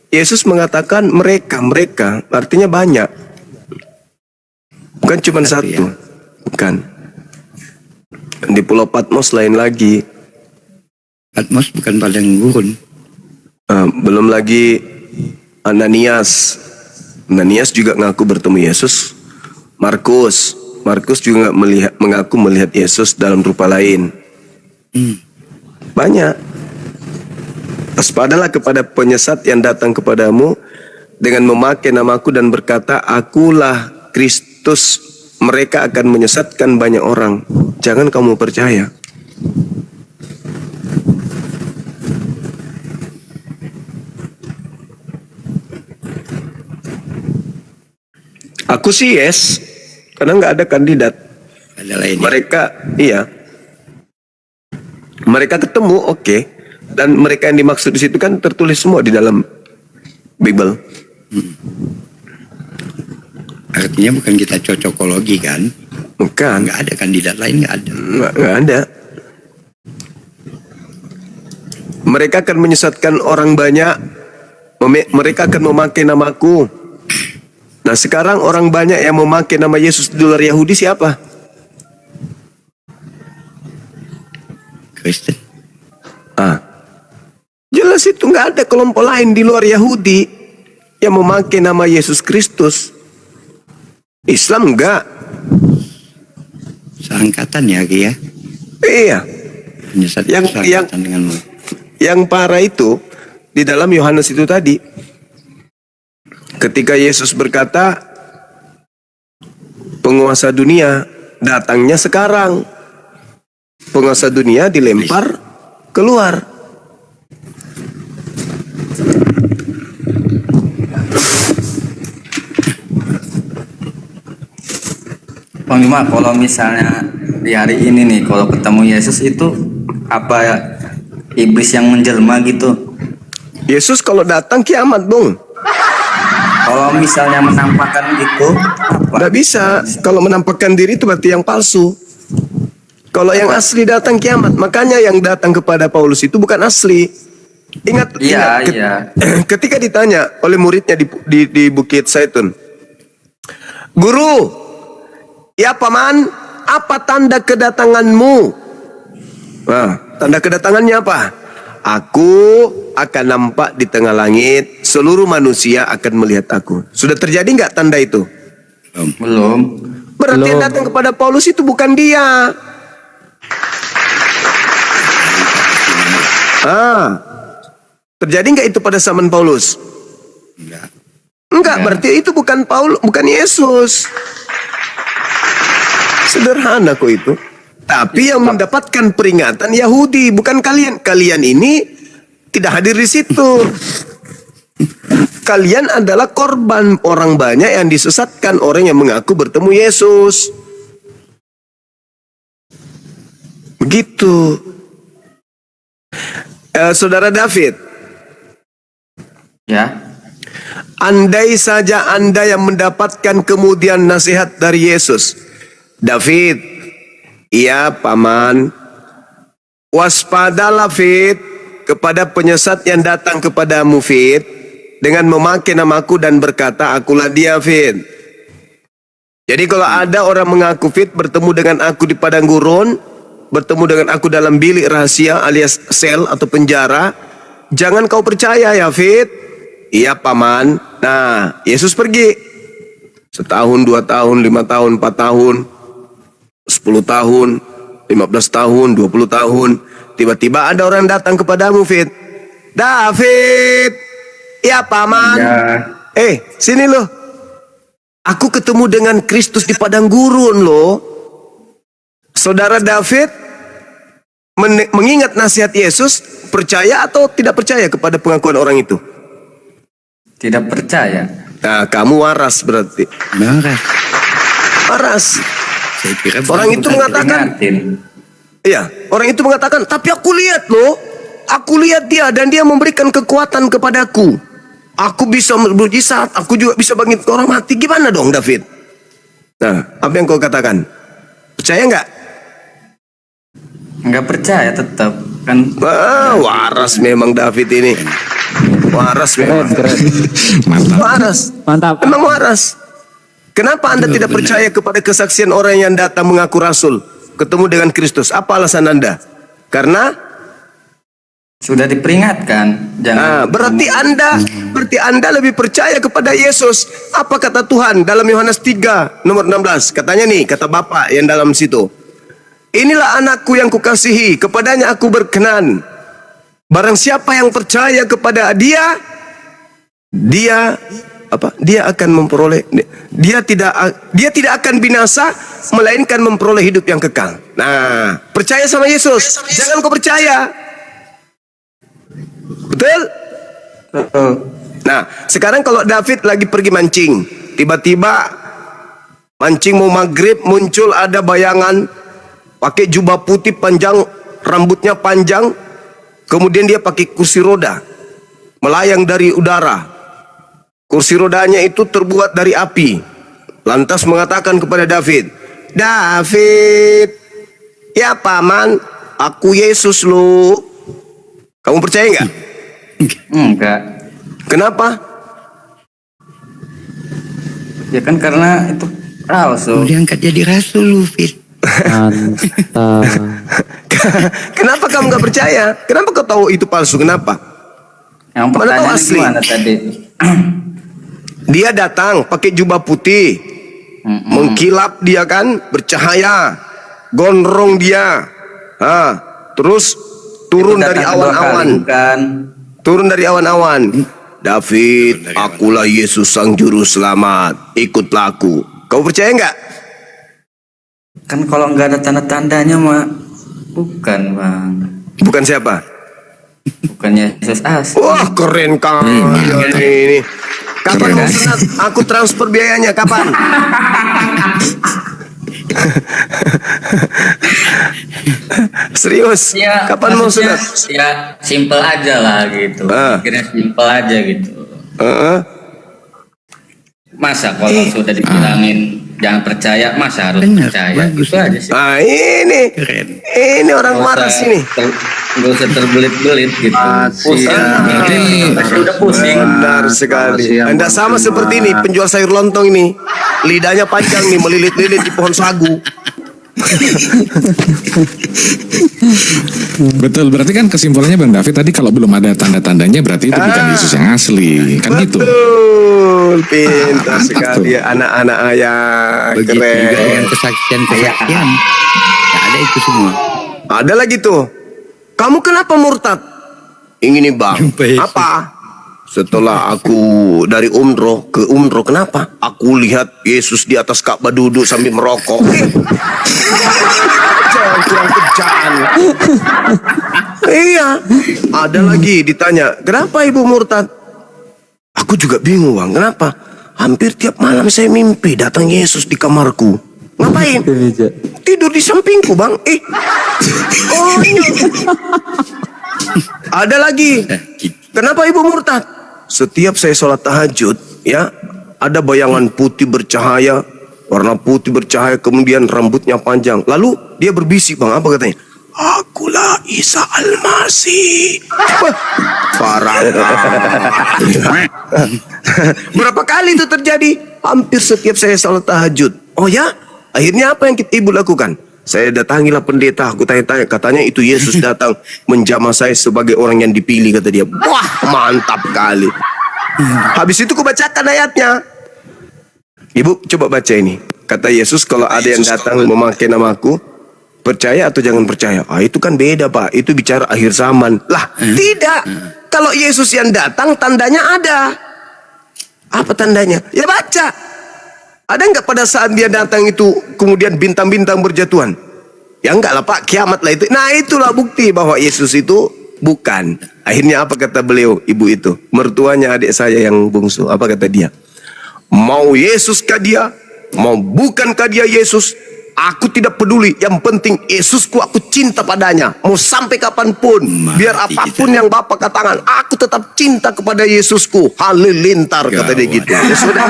Yesus mengatakan mereka artinya banyak. Bukan cuma satu. Bukan. Di Pulau Patmos lain lagi. Patmos bukan padang gurun. Belum lagi Ananias. Ananias juga ngaku bertemu Yesus. Markus juga mengaku melihat Yesus dalam rupa lain. Banyak. Waspadalah kepada penyesat yang datang kepadamu dengan memakai namaku dan berkata, akulah Kristus. Mereka akan menyesatkan banyak orang. Jangan kamu percaya. Aku sih yes, karena nggak ada kandidat. Ada lain. Mereka, iya. Mereka ketemu, oke. Dan mereka yang dimaksud di situ kan tertulis semua di dalam Bible. Artinya bukan kita cocokologi kan? Bukan, Nggak ada kandidat lain, nggak ada. nggak ada. Mereka akan menyesatkan orang banyak. Mereka akan memakai namaku. Nah sekarang orang banyak yang memakai nama Yesus di luar Yahudi siapa? Kristen. Jelas itu nggak ada kelompok lain di luar Yahudi yang memakai nama Yesus Kristus. Islam enggak. Seangkatan ya, Ki ya? Iya. Hanya satu Yang- seangkatan denganmu. Yang parah itu di dalam Yohanes itu tadi. Ketika Yesus berkata, penguasa dunia datangnya sekarang. Penguasa dunia dilempar keluar. Bang Juma, kalau misalnya di hari ini nih, kalau ketemu Yesus itu apa ya, iblis yang menjelma gitu? Yesus kalau datang kiamat, Bung. Kalau misalnya menampakkan gitu, apa? Nggak bisa. Kalau menampakkan diri itu berarti yang palsu. Kalau yang asli datang kiamat. Makanya yang datang kepada Paulus itu bukan asli. Ingat, Iya, iya. ketika ditanya oleh muridnya di Bukit Zaitun, Guru, ya paman, apa tanda kedatanganmu? Nah, tanda kedatangannya apa? Aku akan nampak di tengah langit, seluruh manusia akan melihat aku. Sudah terjadi nggak tanda itu? Belum. Berarti yang datang kepada Paulus itu bukan dia. Terjadi nggak itu pada zaman Paulus? Enggak, berarti itu bukan Paulus, bukan Yesus. Sederhana kok itu. Tapi yang mendapatkan peringatan Yahudi, bukan kalian. Kalian ini tidak hadir di situ. Kalian adalah korban orang banyak yang disesatkan, orang yang mengaku bertemu Yesus. Begitu. Saudara David. Ya. Andai saja Anda yang mendapatkan kemudian nasihat dari Yesus. David, iya paman, waspadalah Fit kepada penyesat yang datang kepadamu Fit, dengan memakai namaku dan berkata, akulah dia Fit. Jadi kalau ada orang mengaku Fit bertemu dengan aku di padang gurun, bertemu dengan aku dalam bilik rahasia alias sel atau penjara, jangan kau percaya ya Fit. Iya paman. Nah, Yesus pergi. 1 tahun, 2 tahun, 5 tahun, 4 tahun, 10 tahun, 15 tahun, 20 tahun. Tiba-tiba ada orang datang kepadamu Fit. David. Iya paman. Ya. Sini loh. Aku ketemu dengan Kristus di padang gurun loh. Saudara David mengingat nasihat Yesus, percaya atau tidak percaya kepada pengakuan orang itu? Tidak percaya. Nah, kamu waras berarti. Waras. Saya kira Orang itu mengatakan, iya, orang itu mengatakan, tapi aku lihat loh, aku lihat dia dan dia memberikan kekuatan kepadaku. Aku bisa bermujizat, aku juga bisa bangkit orang mati. Gimana dong David? Nah, apa yang kau katakan? Percaya nggak? Nggak percaya tetap kan. Waras memang David ini. Waras memang. Mantap. Waras. Mantap. Memang waras. Kenapa Anda tidak percaya kepada kesaksian orang yang datang mengaku rasul, ketemu dengan Kristus? Apa alasan Anda? Karena Sudah diperingatkan. Jangan. berarti Anda lebih percaya kepada Yesus. Apa kata Tuhan dalam Yohanes 3 nomor 16? Katanya nih, kata Bapa yang dalam situ. Inilah anakku yang kukasihi, kepadanya aku berkenan. Barang siapa yang percaya kepada dia akan memperoleh, dia tidak akan binasa, melainkan memperoleh hidup yang kekal. Nah, percaya sama Yesus. Jangan kau percaya. Betul? Nah, sekarang kalau David lagi pergi mancing, tiba-tiba mancing mau maghrib, muncul ada bayangan pakai jubah putih panjang, rambutnya panjang, kemudian dia pakai kursi roda, melayang dari udara. Kursi rodanya itu terbuat dari api. Lantas mengatakan kepada David, David, ya paman, aku Yesus lo. Kamu percaya nggak? Enggak. Kenapa? Ya kan karena itu palsu. Udah angkat jadi rasul lu Fit. Kenapa kamu nggak percaya? Kenapa kau tahu itu palsu? Kenapa? Yang Mana tahu pertanyaan asli? gimana tadi? Dia datang pakai jubah putih, mengkilap dia kan, bercahaya, gondrong dia, terus turun Itu dari datang kedua awan-awan, kali, kan? turun dari awan-awan. David, akulah Yesus sang juru selamat, ikutlah aku. Kau percaya nggak? Kan kalau nggak ada tanda-tandanya mah bukan bang. Bukan siapa? Bukannya Yesus asli. Wah keren kali ini. Kapan mau sunat? Aku transfer biayanya kapan? Serius? Ya, Kapan mau maksudnya, sunat? ya simple aja lah gitu. Pikirnya simple aja gitu. Masa kalau sudah dibilangin jangan percaya, masa harus Benar, percaya? bagus. Itu aja sih. Nah ini orang waras ini. Nggak usah terbelit-belit gitu. Pusing. Udah pusing. Benar sekali. Anda sama seperti ini penjual sayur lontong ini. lidahnya panjang nih, melilit-lilit di pohon sagu. Betul, berarti kan kesimpulannya Bang David tadi kalau belum ada tanda-tandanya berarti itu bukan Yesus yang asli, kan gitu. Betul, pintar Mantap sekali tuh. ya anak-anak ayah. Begitu juga dengan Keren. kesaksian-kesaksian. Nggak ada itu semua. Ada lagi tuh. Kamu kenapa murtad? Ini nih bang. Jumpa Yesus. Apa? Setelah aku dari umroh ke umroh, kenapa? Aku lihat Yesus di atas Ka'bah duduk sambil merokok. Jangan kurang kerjaan. Iya. Ada lagi ditanya, kenapa ibu murtad? Aku juga bingung bang, kenapa? Hampir tiap malam saya mimpi datang Yesus di kamarku. Ngapain? Tidur di sampingku bang. Oh iya. Ada lagi. Kenapa ibu murtad? Setiap saya sholat tahajud, ya, ada bayangan putih bercahaya, warna putih bercahaya, kemudian rambutnya panjang. Lalu dia berbisik bang, apa katanya? Akulah Isa Al-Masih. Wah, parah. Berapa kali itu terjadi? Hampir setiap saya sholat tahajud. Oh ya? Akhirnya apa yang ibu lakukan? Saya datangilah pendeta, aku tanya-tanya, katanya itu Yesus datang menjamah saya sebagai orang yang dipilih, kata dia. Wah, mantap kali. Habis itu kubacakan ayatnya. Ibu coba baca ini. Kata Yesus, kalau ada yang datang memakai namaku, percaya atau jangan percaya. Itu kan beda pak, itu bicara akhir zaman. Lah, tidak. Kalau Yesus yang datang, tandanya ada. Apa tandanya? Ya baca. Ada nggak pada saat dia datang itu kemudian bintang-bintang berjatuhan? Ya enggak lah pak, kiamat lah itu. Nah itulah bukti bahwa Yesus itu bukan. Akhirnya apa kata beliau, ibu itu? Mertuanya adik saya yang bungsu. Apa kata dia? Mau Yesus kah dia? Mau bukankah dia Yesus? Aku tidak peduli. Yang penting Yesusku aku cinta padanya. Mau sampai kapanpun. Biar apapun yang Bapak katakan, aku tetap cinta kepada Yesusku. Halilintar kata dia gitu. Ya sudah.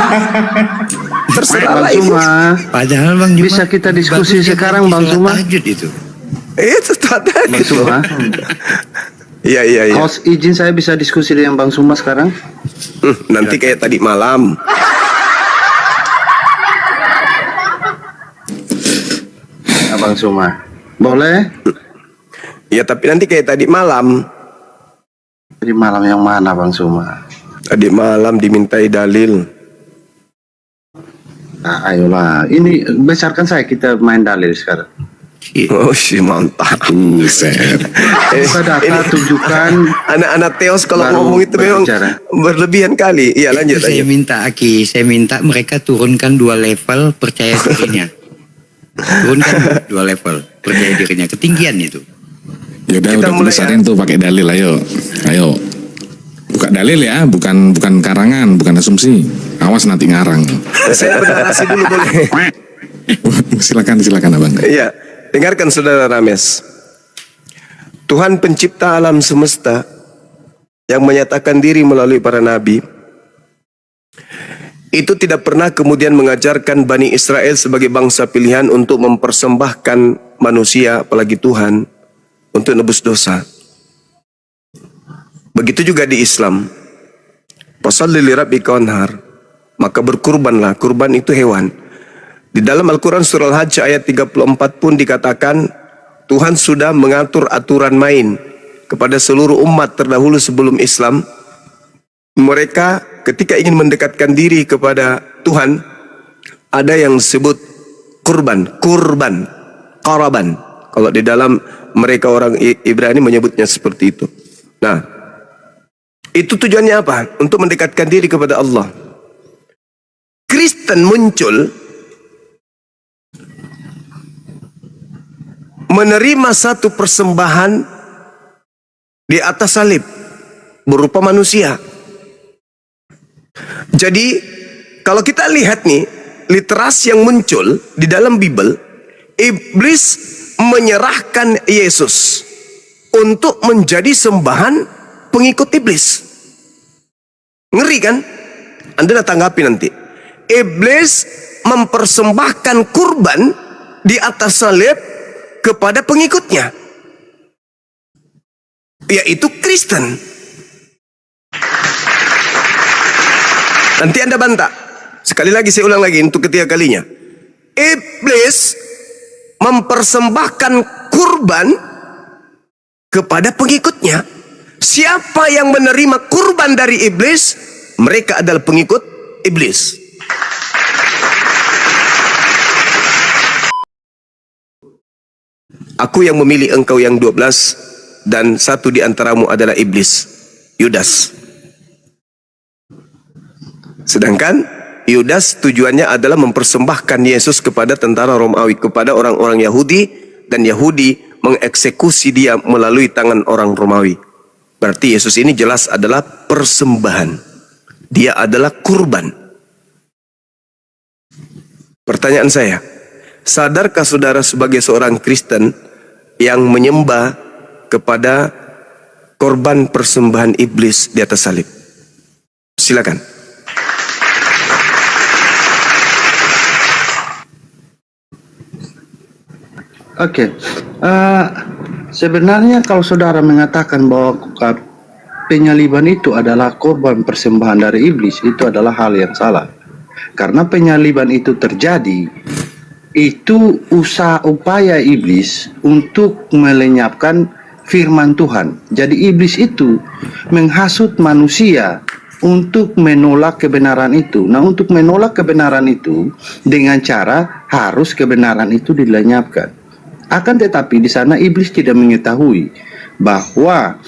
Terserahlah Bang ibu. Suma, Padahal Bang Juma, bisa kita diskusi bagus dia sekarang Bang sholat Suma? tahajud itu. Itu tanda Bang gitu. Suma, Iya iya iya. host izin saya bisa diskusi dengan Bang Suma sekarang? Nanti kayak tadi malam. Ya, Bang Suma, boleh? Ya tapi nanti kayak tadi malam. Di malam yang mana Bang Suma? Tadi malam dimintai dalil. Nah, ayolah, ini besarkan saya, kita main dalil sekarang. Oh sih mantap. Buka data, tunjukkan. Anak-anak Teos kalau Baru ngomong itu memang berbicara. berlebihan kali. Iya lanjut Saya lanjut. minta Aki, saya minta mereka turunkan 2 level percaya dirinya. Turunkan 2 level percaya dirinya, ketinggian itu. Yaudah, Kita udah mulai besarin tuh pakai dalil, ayo. Ayo. Buka dalil ya, bukan karangan, bukan asumsi. Awas nanti ngarang. Saya bernarasi dulu boleh. silakan abang. Iya, dengarkan saudara Rames. Tuhan pencipta alam semesta yang menyatakan diri melalui para nabi itu tidak pernah kemudian mengajarkan Bani Israel sebagai bangsa pilihan untuk mempersembahkan manusia, apalagi Tuhan, untuk nebus dosa. Begitu juga di Islam. Fashalli li rabbika wanhar. Maka berkurbanlah, kurban itu hewan. Di dalam Al-Quran surah Al-Hajj ayat 34 pun dikatakan Tuhan sudah mengatur aturan main kepada seluruh umat terdahulu sebelum Islam. Mereka ketika ingin mendekatkan diri kepada Tuhan, ada yang disebut kurban, qaraban. Kalau di dalam mereka orang Ibrani menyebutnya seperti itu. Nah, itu tujuannya apa? Untuk mendekatkan diri kepada Allah. Kristen muncul menerima satu persembahan di atas salib berupa manusia. Jadi kalau kita lihat nih literasi yang muncul di dalam Bible, iblis menyerahkan Yesus untuk menjadi sembahan pengikut iblis. Ngeri kan? Anda tanggapi nanti. Iblis mempersembahkan kurban di atas salib kepada pengikutnya, yaitu Kristen. Nanti Anda bantah, Sekali lagi saya ulang lagi untuk ketiga kalinya. Iblis mempersembahkan kurban kepada pengikutnya. Siapa yang menerima kurban dari iblis, mereka adalah pengikut iblis. Aku yang memilih engkau yang 12, dan satu di antaramu adalah iblis, Yudas. Sedangkan Yudas tujuannya adalah mempersembahkan Yesus kepada tentara Romawi, kepada orang-orang Yahudi, dan Yahudi mengeksekusi dia melalui tangan orang Romawi. Berarti Yesus ini jelas adalah persembahan. Dia adalah kurban. Pertanyaan saya, sadarkah saudara sebagai seorang Kristen yang menyembah kepada korban persembahan iblis di atas salib? Silakan. Oke, sebenarnya kalau saudara mengatakan bahwa penyaliban itu adalah korban persembahan dari iblis, itu adalah hal yang salah. Karena penyaliban itu terjadi, itu upaya iblis untuk melenyapkan firman Tuhan. Jadi iblis itu menghasut manusia untuk menolak kebenaran itu. Nah, untuk menolak kebenaran itu dengan cara harus kebenaran itu dilenyapkan. Akan tetapi di sana iblis tidak mengetahui bahwa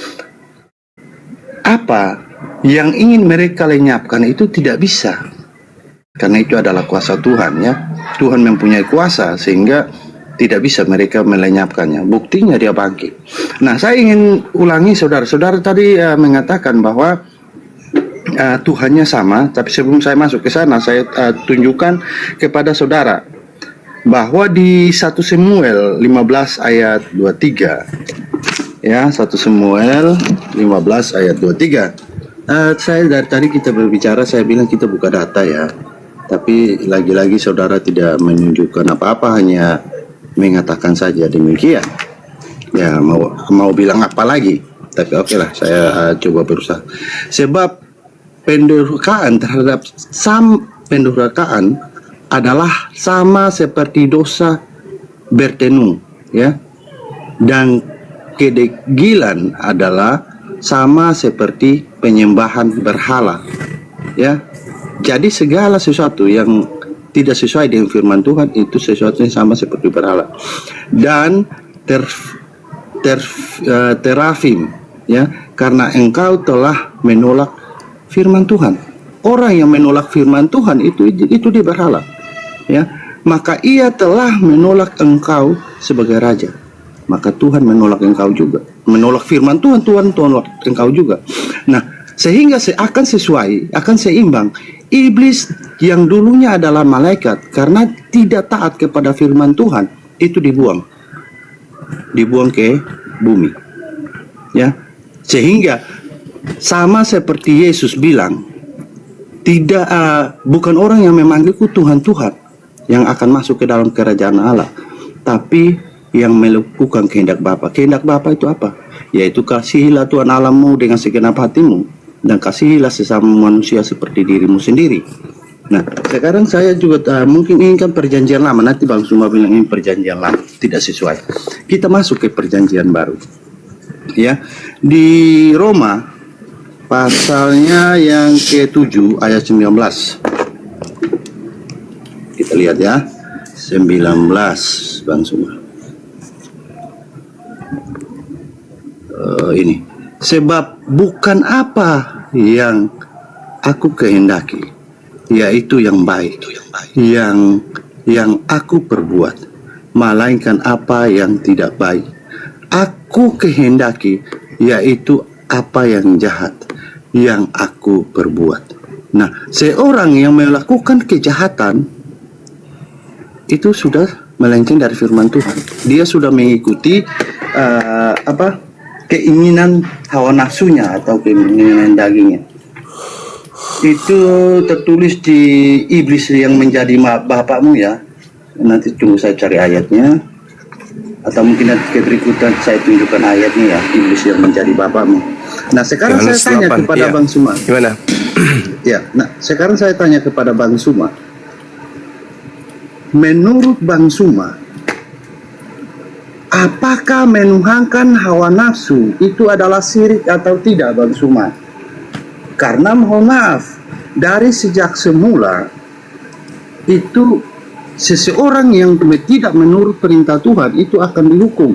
apa yang ingin mereka lenyapkan itu tidak bisa. Karena itu adalah kuasa Tuhan, ya. Tuhan mempunyai kuasa sehingga tidak bisa mereka melenyapkannya. Buktinya dia bangkit. Nah, saya ingin ulangi saudara-saudara tadi mengatakan bahwa Tuhannya sama, tapi sebelum saya masuk ke sana saya tunjukkan kepada saudara bahwa di 1 Samuel 15 ayat 23, ya, 1 Samuel 15 ayat 23. Saya dari tadi kita berbicara, saya bilang kita buka data, ya, tapi lagi-lagi saudara tidak menunjukkan apa-apa, hanya mengatakan saja demikian. Ya, mau bilang apa lagi? Tapi oke lah, saya coba berusaha. Sebab pendurhakaan terhadap pendurhakaan adalah sama seperti dosa bertenung, ya, dan kedegilan adalah sama seperti penyembahan berhala, ya. Jadi segala sesuatu yang tidak sesuai dengan firman Tuhan itu sesuatu yang sama seperti berhala. Dan terafim, ya, karena engkau telah menolak firman Tuhan. Orang yang menolak firman Tuhan itu dia berhala, ya. Maka ia telah menolak engkau sebagai raja. Maka Tuhan menolak engkau juga. Menolak firman Tuhan, Tuhan tolak engkau juga. Nah, sehingga akan sesuai, akan seimbang. Iblis yang dulunya adalah malaikat, karena tidak taat kepada firman Tuhan, itu dibuang ke bumi, ya. Sehingga sama seperti Yesus bilang, tidak bukan orang yang memanggilku Tuhan Tuhan yang akan masuk ke dalam kerajaan Allah, tapi yang melakukan kehendak Bapa. Kehendak Bapa itu apa? Yaitu kasihilah Tuhan Allahmu dengan segenap hatimu, dan kasihilah sesama manusia seperti dirimu sendiri. Nah, sekarang saya juga mungkin inginkan perjanjian lama. Nanti Bang Suma bilang ini perjanjian lama, tidak sesuai. Kita masuk ke perjanjian baru, ya. Di Roma pasalnya yang ke-7 ayat 19. Kita lihat, ya. 19 Bang Suma. Ini. Sebab bukan apa yang aku kehendaki, yaitu yang baik, yang aku perbuat, melainkan apa yang tidak baik aku kehendaki, yaitu apa yang jahat yang aku perbuat. Nah, seorang yang melakukan kejahatan itu sudah melenceng dari firman Tuhan. Dia sudah mengikuti keinginan hawa nafsunya atau keinginan dagingnya. Itu tertulis di iblis yang menjadi bapakmu, ya. Nanti tunggu saya cari ayatnya, atau mungkin nanti keberikutan saya tunjukkan ayatnya, ya. Iblis yang menjadi bapakmu. Nah, sekarang saya Yohanes tanya 8, kepada iya. Bang Suma. Gimana? Ya, nah sekarang saya tanya kepada Bang Suma. Menurut Bang Suma, apakah menuhankan hawa nafsu itu adalah syirik atau tidak, Bang Suma? Karena mohon maaf, dari sejak semula itu seseorang yang tidak menurut perintah Tuhan itu akan dihukum.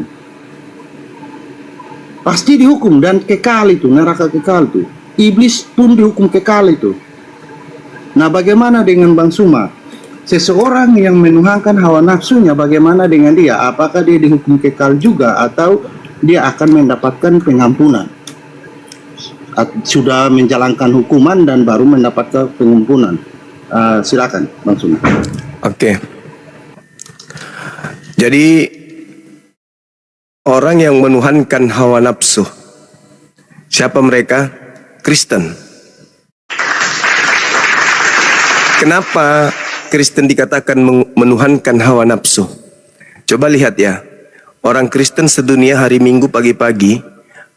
Pasti dihukum dan kekal itu, neraka kekal itu. Iblis pun dihukum kekal itu. Nah, bagaimana dengan Bang Suma? Seseorang yang menuhankan hawa nafsunya, bagaimana dengan dia? Apakah dia dihukum kekal juga atau dia akan mendapatkan pengampunan? Sudah menjalankan hukuman dan baru mendapatkan pengampunan. Silakan, Bang Suma. Oke. Jadi orang yang menuhankan hawa nafsu, siapa mereka? Kristen. Kenapa Kristen dikatakan menuhankan hawa nafsu? Coba lihat ya, orang Kristen sedunia hari Minggu pagi-pagi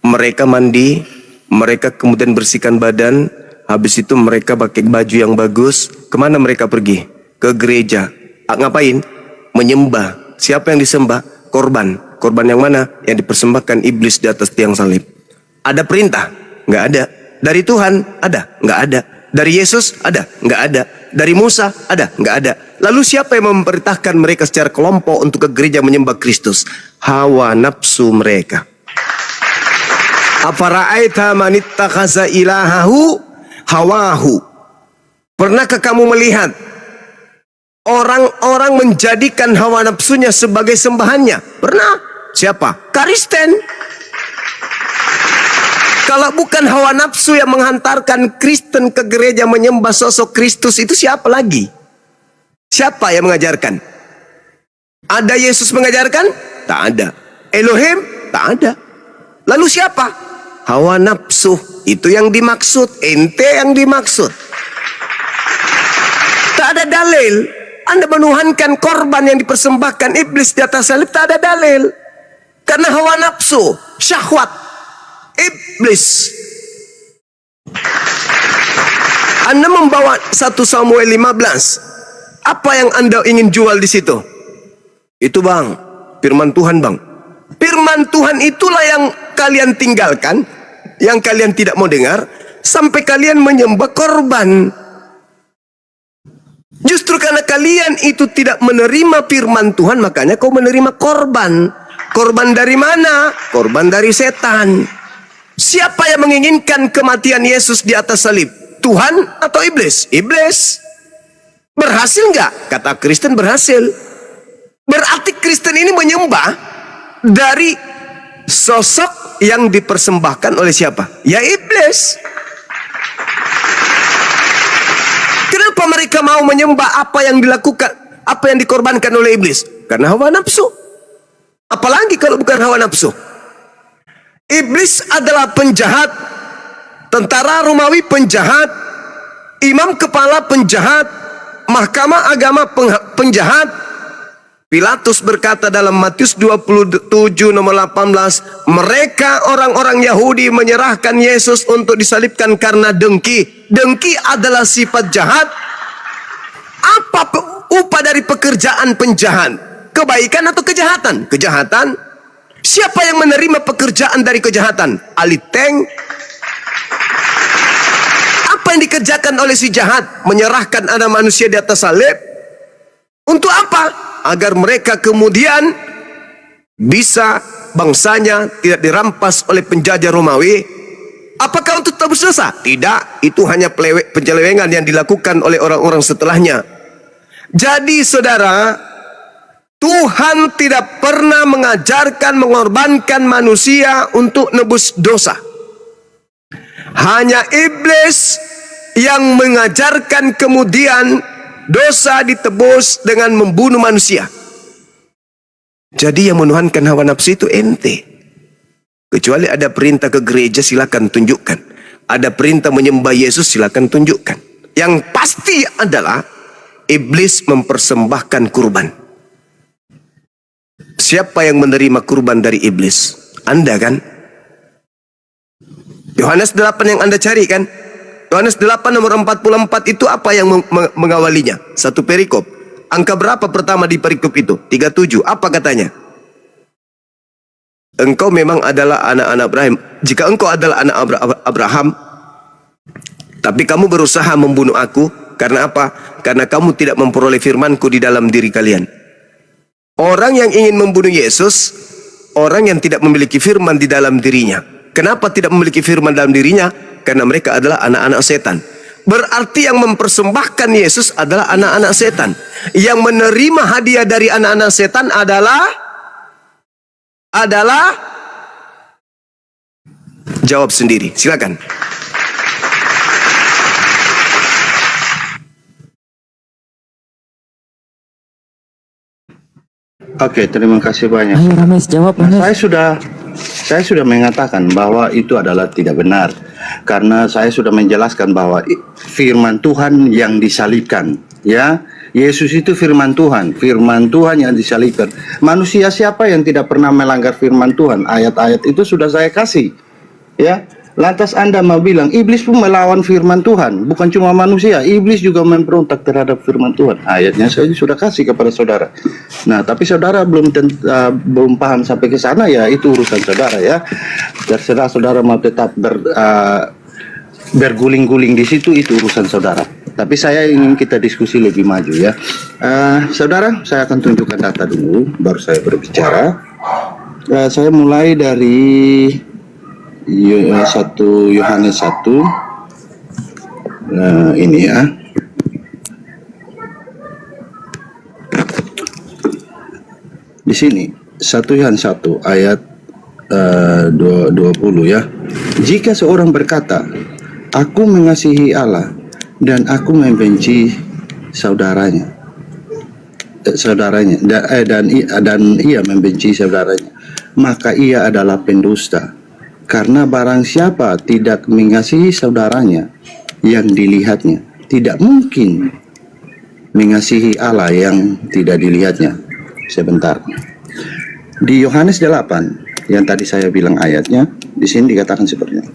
mereka mandi, mereka kemudian bersihkan badan, habis itu mereka pakai baju yang bagus. Kemana mereka pergi? Ke gereja. Ngapain? Menyembah. Siapa yang disembah? Korban. Korban yang mana? Yang dipersembahkan iblis di atas tiang salib. Ada perintah? Nggak ada. Dari Tuhan? Ada? Nggak ada. Dari Yesus? Ada? Nggak ada. Dari Musa? Ada? Nggak ada. Lalu siapa yang memerintahkan mereka secara kelompok untuk ke gereja menyembah Kristus? Hawa nafsu mereka. Afara'aita man ittakhadha ilahahu hawahu. Pernahkah kamu melihat orang-orang menjadikan hawa nafsunya sebagai sembahannya? Pernah? Siapa? Kristen. Kalau bukan hawa nafsu yang menghantarkan Kristen ke gereja menyembah sosok Kristus, itu siapa lagi? Siapa yang mengajarkan? Ada Yesus mengajarkan? Tak ada. Elohim? Tak ada. Lalu siapa? Hawa nafsu. Itu yang dimaksud. Ente yang dimaksud. Tak ada dalil. Anda menuhankan korban yang dipersembahkan iblis di atas salib, tak ada dalil. Karena hawa nafsu, syahwat iblis. Anda membawa 1 Samuel 15. Apa yang Anda ingin jual di situ? Itu bang, firman Tuhan bang. Firman Tuhan itulah yang kalian tinggalkan, yang kalian tidak mau dengar, sampai kalian menyembah korban. Justru karena kalian itu tidak menerima firman Tuhan, makanya kau menerima korban. Korban dari mana? Korban dari setan. Siapa yang menginginkan kematian Yesus di atas salib? Tuhan atau iblis? Iblis. Berhasil nggak? Kata Kristen berhasil. Berarti Kristen ini menyembah dari sosok yang dipersembahkan oleh siapa? Ya iblis. Kenapa mereka mau menyembah apa yang dilakukan, apa yang dikorbankan oleh iblis? Karena hawa nafsu. Apalagi kalau bukan hawa nafsu. Iblis adalah penjahat, tentara Romawi penjahat, imam kepala penjahat, mahkamah agama penjahat. Pilatus berkata dalam Matius 27 nomor 18, mereka orang-orang Yahudi menyerahkan Yesus untuk disalibkan karena dengki. Dengki adalah sifat jahat. Apa upah dari pekerjaan penjahat? Kebaikan atau kejahatan? Kejahatan. Siapa yang menerima pekerjaan dari kejahatan? Aliteng. Apa yang dikerjakan oleh si jahat? Menyerahkan anak manusia di atas salib. Untuk apa? Agar mereka kemudian bisa bangsanya tidak dirampas oleh penjajah Romawi. Apakah untuk tebus dosa? Tidak. Itu hanya penyelewengan yang dilakukan oleh orang-orang setelahnya. Jadi saudara, Tuhan tidak pernah mengajarkan mengorbankan manusia untuk nebus dosa. Hanya iblis yang mengajarkan kemudian dosa ditebus dengan membunuh manusia. Jadi yang menuhankan hawa nafsu itu ente. Kecuali ada perintah ke gereja, silakan tunjukkan. Ada perintah menyembah Yesus, silakan tunjukkan. Yang pasti adalah iblis mempersembahkan kurban. Siapa yang menerima kurban dari iblis? Anda kan? Yohanes 8 yang Anda cari kan? Yohanes 8 nomor 44 itu apa yang mengawalinya? Satu perikop. Angka berapa pertama di perikop itu? 37. Apa katanya? Engkau memang adalah anak-anak Abraham. Jika engkau adalah anak Abraham, tapi kamu berusaha membunuh aku, karena apa? Karena kamu tidak memperoleh firmanku di dalam diri kalian. Orang yang ingin membunuh Yesus, orang yang tidak memiliki firman di dalam dirinya. Kenapa tidak memiliki firman dalam dirinya? Karena mereka adalah anak-anak setan. Berarti yang mempersembahkan Yesus adalah anak-anak setan. Yang menerima hadiah dari anak-anak setan adalah jawab sendiri. Silakan. Oke, terima kasih banyak. Ayo Rames, jawab Rames. Saya sudah mengatakan bahwa itu adalah tidak benar. Karena saya sudah menjelaskan bahwa firman Tuhan yang disalibkan, ya. Yesus itu firman Tuhan yang disalibkan. Manusia siapa yang tidak pernah melanggar firman Tuhan? Ayat-ayat itu sudah saya kasih, ya. Lantas Anda mau bilang iblis pun melawan firman Tuhan, bukan cuma manusia, iblis juga memberontak terhadap firman Tuhan. Ayatnya saya sudah kasih kepada saudara. Nah, tapi saudara belum paham sampai ke sana, ya itu urusan saudara, ya. Terserah saudara mau tetap berguling-guling di situ, itu urusan saudara. Tapi saya ingin kita diskusi lebih maju, ya. Saudara, saya akan tunjukkan data dulu, baru saya berbicara. Saya mulai dari 1 Yohanes 1. Ini ya. Di sini 1 Yohanes 1 ayat 20 ya. Jika seorang berkata, aku mengasihi Allah dan aku membenci saudaranya, dan ia membenci saudaranya, maka ia adalah pendusta. Karena barang siapa tidak mengasihi saudaranya yang dilihatnya, tidak mungkin mengasihi Allah yang tidak dilihatnya. Sebentar. Di Yohanes 8 yang tadi saya bilang ayatnya, di sini dikatakan seperti ini.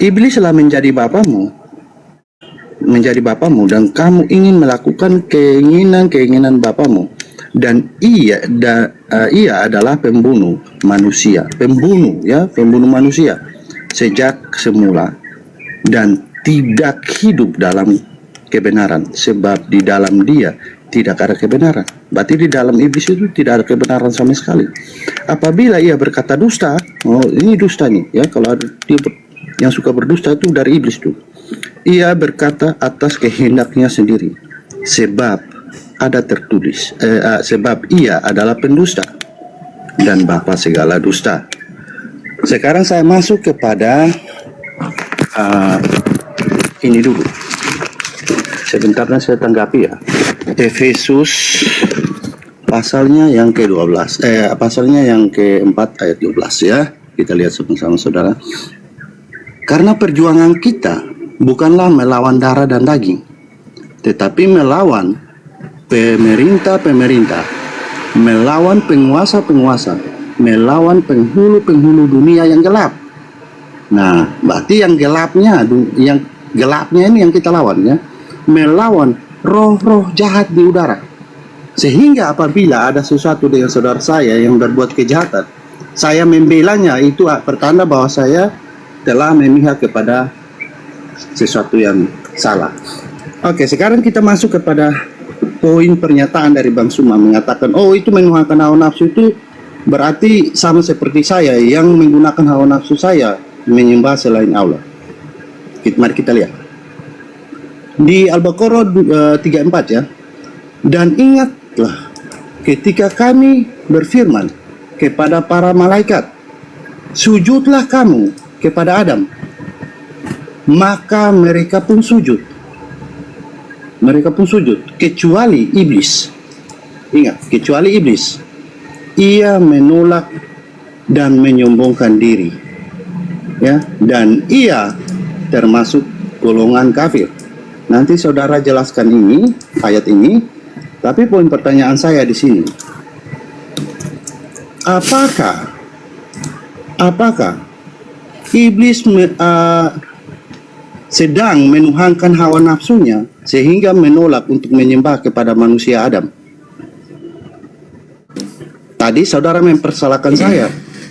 Iblislah menjadi bapamu dan kamu ingin melakukan keinginan bapamu, dan ia adalah pembunuh manusia sejak semula, dan tidak hidup dalam kebenaran, sebab di dalam dia tidak ada kebenaran. Berarti di dalam iblis itu tidak ada kebenaran sama sekali. Apabila ia berkata dusta, ini dusta nih, ya. Kalau ada dia yang suka berdusta itu dari iblis tuh. Ia berkata atas kehendaknya sendiri, sebab ada tertulis, sebab ia adalah pendusta dan bapa segala dusta. Sekarang saya masuk kepada ini dulu. Sebentar saya tanggapi, ya. Efesus pasalnya yang ke-12, pasalnya yang ke-4 ayat 12, ya. Kita lihat sama-sama saudara. Karena perjuangan kita bukanlah melawan darah dan daging, tetapi melawan pemerintah-pemerintah, melawan penguasa-penguasa, melawan penghulu-penghulu dunia yang gelap. Nah, berarti yang gelapnya ini yang kita lawan, ya. Melawan roh-roh jahat di udara. Sehingga apabila ada sesuatu dengan saudara saya yang berbuat kejahatan, saya membelanya, itu pertanda bahwa saya telah memihak kepada sesuatu yang salah. Oke, sekarang kita masuk kepada poin pernyataan dari Bang Suma, mengatakan, oh itu menuhankan hawa nafsu itu berarti sama seperti saya yang menggunakan hawa nafsu saya menyembah selain Allah. Mari kita lihat di Al-Baqarah 34, ya. Dan ingatlah ketika kami berfirman kepada para malaikat, sujudlah kamu kepada Adam, maka mereka pun sujud. Kecuali iblis. Ingat, kecuali iblis. Ia menolak dan menyombongkan diri, ya, dan ia termasuk golongan kafir. Nanti saudara jelaskan ini, ayat ini. Tapi poin pertanyaan saya di sini, apakah iblis sedang menuhankan hawa nafsunya sehingga menolak untuk menyembah kepada manusia Adam. Tadi saudara mempersalahkan saya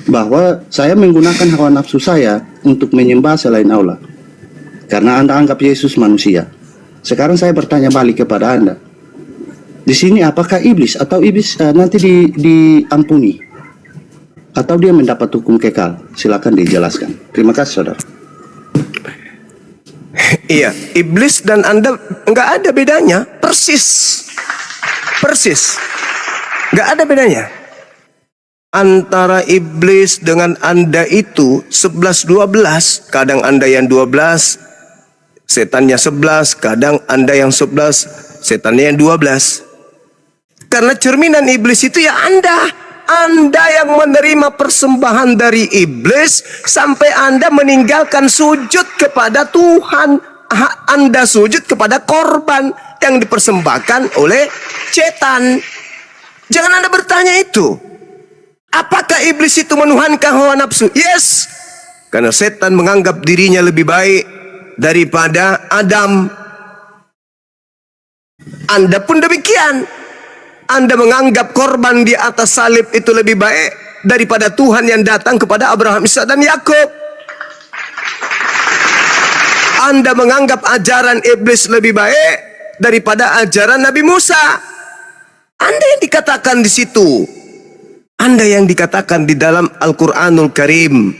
bahwa saya menggunakan hawa nafsu saya untuk menyembah selain Allah karena Anda anggap Yesus manusia. Sekarang saya bertanya balik kepada Anda. Di sini apakah iblis atau iblis nanti diampuni atau dia mendapat hukum kekal? Silakan dijelaskan. Terima kasih saudara. Iya, iblis dan Anda nggak ada bedanya, persis, nggak ada bedanya. Antara iblis dengan Anda itu 11-12, kadang Anda yang 12, setannya 11, kadang Anda yang 11, setannya yang 12. Karena cerminan iblis itu ya Anda yang menerima persembahan dari iblis sampai Anda meninggalkan sujud kepada Tuhan. Anda sujud kepada korban yang dipersembahkan oleh setan. Jangan Anda bertanya itu. Apakah iblis itu menuhankan hawa nafsu? Yes. Karena setan menganggap dirinya lebih baik daripada Adam. Anda pun demikian. Anda menganggap korban di atas salib itu lebih baik daripada Tuhan yang datang kepada Abraham, Ishak dan Yakub. Anda menganggap ajaran iblis lebih baik daripada ajaran Nabi Musa. Anda yang dikatakan di situ. Anda yang dikatakan di dalam Al-Quranul Karim.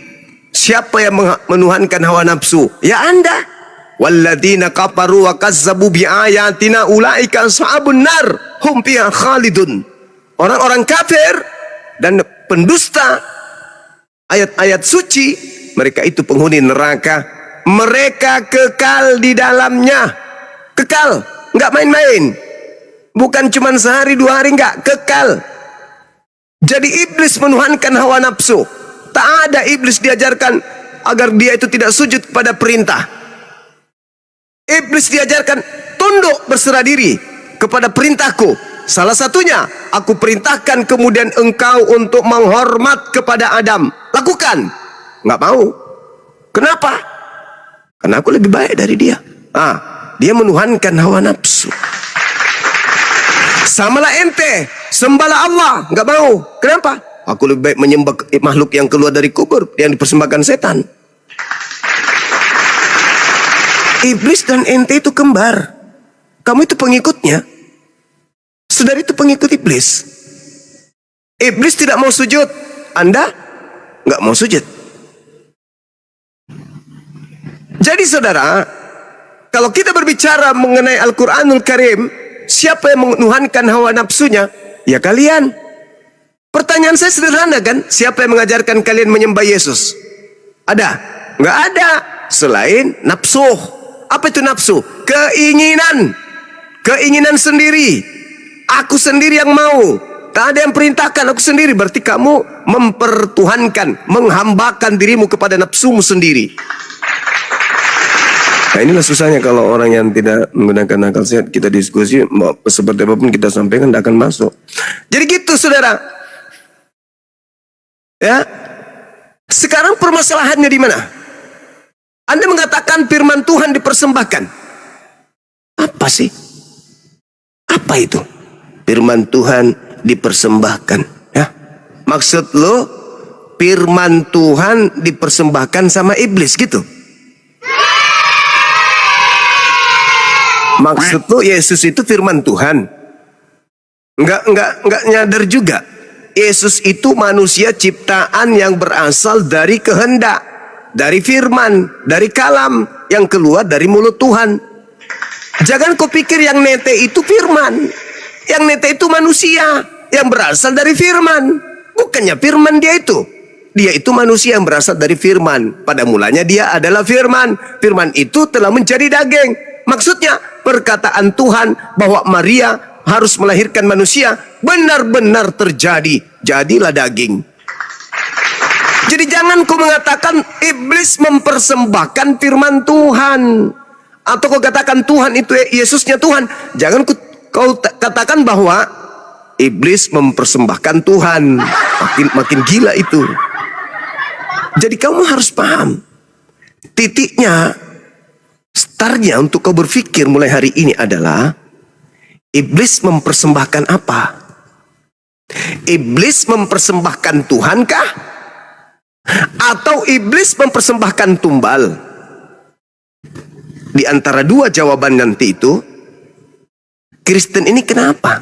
Siapa yang menuhankan hawa nafsu? Ya Anda. Walladzina kafaru wa kazzabu biayatina ulaika ashabun nar hum fiha khalidun. Orang-orang kafir dan pendusta ayat-ayat suci, mereka itu penghuni neraka. Mereka kekal di dalamnya. Kekal, enggak main-main. Bukan cuma sehari dua hari, enggak, kekal. Jadi iblis menuhankan hawa nafsu. Tak ada iblis diajarkan agar dia itu tidak sujud kepada perintah. Iblis diajarkan tunduk berserah diri kepada perintahku. Salah satunya, aku perintahkan kemudian engkau untuk menghormat kepada Adam. Lakukan. Nggak mau. Kenapa? Karena aku lebih baik dari dia. Dia menuhankan hawa nafsu. Samalah ente, sembahlah Allah. Nggak mau. Kenapa? Aku lebih baik menyembah makhluk yang keluar dari kubur, yang dipersembahkan setan. Iblis dan ente itu kembar. Kamu itu pengikutnya. Saudara itu pengikut iblis. Iblis tidak mau sujud. Anda nggak mau sujud. Jadi saudara, kalau kita berbicara mengenai Al-Quranul Karim, siapa yang menuhankan hawa nafsunya? Ya kalian. Pertanyaan saya sederhana kan? Siapa yang mengajarkan kalian menyembah Yesus? Ada? Nggak ada. Selain nafsu. Apa itu nafsu? Keinginan. Keinginan sendiri. Aku sendiri yang mau. Tak ada yang perintahkan, aku sendiri. Berarti kamu mempertuhankan, menghambakan dirimu kepada nafsumu sendiri. Nah inilah susahnya kalau orang yang tidak menggunakan akal sehat. Kita diskusi, seperti apapun kita sampaikan, tidak akan masuk. Jadi gitu saudara. Ya. Sekarang permasalahannya di mana? Anda mengatakan firman Tuhan dipersembahkan. Apa sih? Apa itu? Firman Tuhan dipersembahkan. Ya. Maksud lo, firman Tuhan dipersembahkan sama iblis gitu? Maksud lo Yesus itu firman Tuhan? Enggak nyadar juga. Yesus itu manusia ciptaan yang berasal dari kehendak. Dari firman, dari kalam yang keluar dari mulut Tuhan. Jangan kau pikir yang nete itu firman. Yang nete itu manusia yang berasal dari firman. Bukannya firman dia itu. Dia itu manusia yang berasal dari firman. Pada mulanya dia adalah firman. Firman itu telah menjadi daging. Maksudnya perkataan Tuhan bahwa Maria harus melahirkan manusia benar-benar terjadi. Jadilah daging. Jadi jangan kau mengatakan iblis mempersembahkan firman Tuhan. Atau kau katakan Tuhan itu Yesusnya Tuhan. Jangan kau katakan bahwa iblis mempersembahkan Tuhan. Makin gila itu. Jadi kamu harus paham. titiknya, startnya untuk kau berpikir mulai hari ini adalah iblis mempersembahkan apa? Iblis mempersembahkan Tuhan kah? Atau iblis mempersembahkan tumbal? Di antara dua jawaban nanti itu, Kristen ini kenapa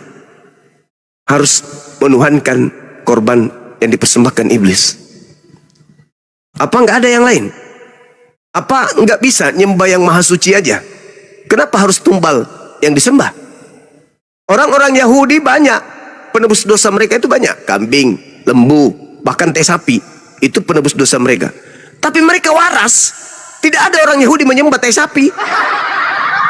harus menuhankan korban yang dipersembahkan iblis? Apa nggak ada yang lain? Apa nggak bisa nyembah yang maha suci aja? Kenapa harus tumbal yang disembah? Orang-orang Yahudi banyak, penebus dosa mereka itu banyak. Kambing, lembu, bahkan teh sapi. Itu penebus dosa mereka. Tapi mereka waras. Tidak ada orang Yahudi menyembah teh sapi.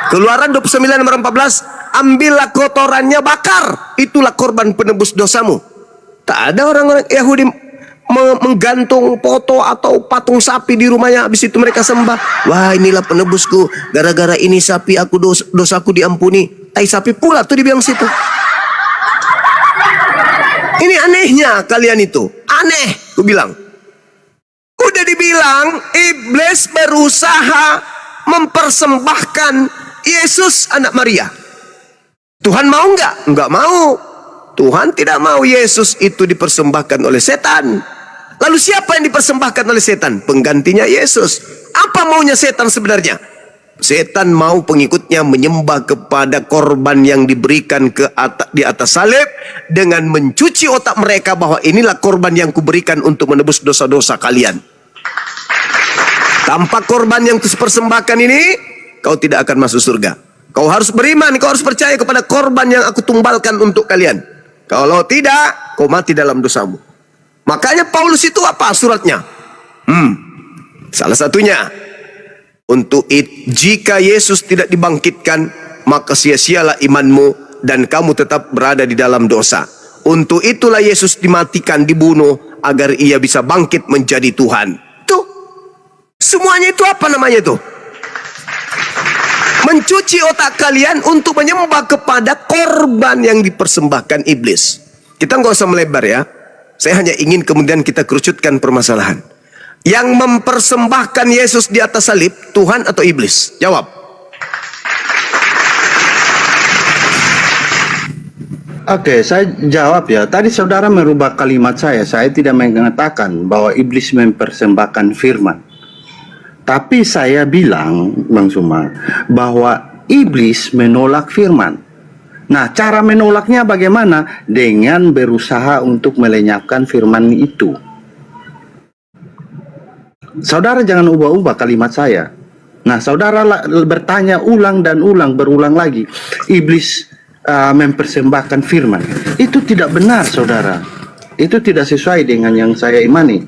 Keluaran 29:14, ambillah kotorannya bakar. Itulah korban penebus dosamu. Tak ada orang-orang Yahudi menggantung foto atau patung sapi di rumahnya, habis itu mereka sembah. Wah, inilah penebusku, gara-gara ini sapi aku dosaku diampuni. Tai sapi pula tuh dibilang situ. Ini anehnya kalian itu, aneh, aku bilang. Udah dibilang iblis berusaha mempersembahkan Yesus anak Maria. Tuhan mau nggak? Nggak mau. Tuhan tidak mau Yesus itu dipersembahkan oleh setan. Lalu siapa yang dipersembahkan oleh setan? Penggantinya Yesus. Apa maunya setan sebenarnya? Setan mau pengikutnya menyembah kepada korban yang diberikan di atas salib dengan mencuci otak mereka bahwa inilah korban yang kuberikan untuk menebus dosa-dosa kalian. Tanpa korban yang dipersembahkan ini, kau tidak akan masuk surga. Kau harus beriman, kau harus percaya kepada korban yang aku tumbalkan untuk kalian. Kalau tidak, kau mati dalam dosamu. Makanya Paulus itu apa suratnya? Salah satunya, jika Yesus tidak dibangkitkan, maka sia-sialah imanmu dan kamu tetap berada di dalam dosa. Untuk itulah Yesus dimatikan, dibunuh, agar ia bisa bangkit menjadi Tuhan. Tuh, semuanya itu apa namanya itu? Mencuci otak kalian untuk menyembah kepada korban yang dipersembahkan iblis. Kita nggak usah melebar ya. Saya hanya ingin kemudian kita kerucutkan permasalahan. Yang mempersembahkan Yesus di atas salib, Tuhan atau iblis? Jawab. Oke, saya jawab ya. Tadi saudara merubah kalimat saya. Saya tidak mengatakan bahwa iblis mempersembahkan firman. Tapi saya bilang, Bang Suma, bahwa iblis menolak firman. Nah, cara menolaknya bagaimana? Dengan berusaha untuk melenyapkan firman itu. Saudara jangan ubah-ubah kalimat saya. Nah, saudara bertanya ulang dan ulang, berulang lagi. Iblis mempersembahkan firman. Itu tidak benar, saudara. Itu tidak sesuai dengan yang saya imani.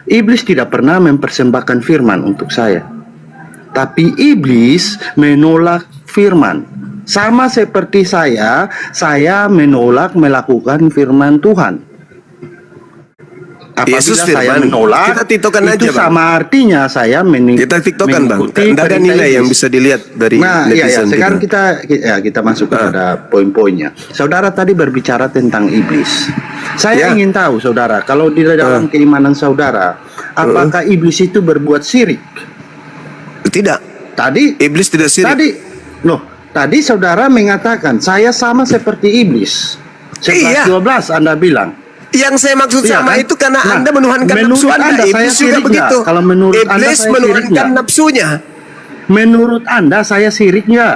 Iblis tidak pernah mempersembahkan firman untuk saya. Tapi iblis menolak firman. Sama seperti saya menolak melakukan firman Tuhan. Apabila Yesus saya firman, menolak, kita tiktokan itu aja, Bang. sama artinya saya Kita tiktokan, Bang. Tidak ada nilai yang bisa dilihat dari netizen. Sekarang kita masuk kepada poin-poinnya. Saudara tadi berbicara tentang iblis. Saya ingin tahu, saudara, kalau di dalam keimanan saudara, apakah iblis itu berbuat syirik? Tidak. Tadi iblis tidak syirik. Tadi saudara mengatakan saya sama seperti iblis. 11-12 Anda bilang. Yang saya maksud Iya, sama kan? itu karena Nah, Anda menuhankan menurut nafsu Anda. Anda, saya Iblis juga syirik begitu. nggak? Kalau menurut Anda, Iblis saya syirik menuhankan nggak? nafsunya. Menurut Anda saya syirik nggak?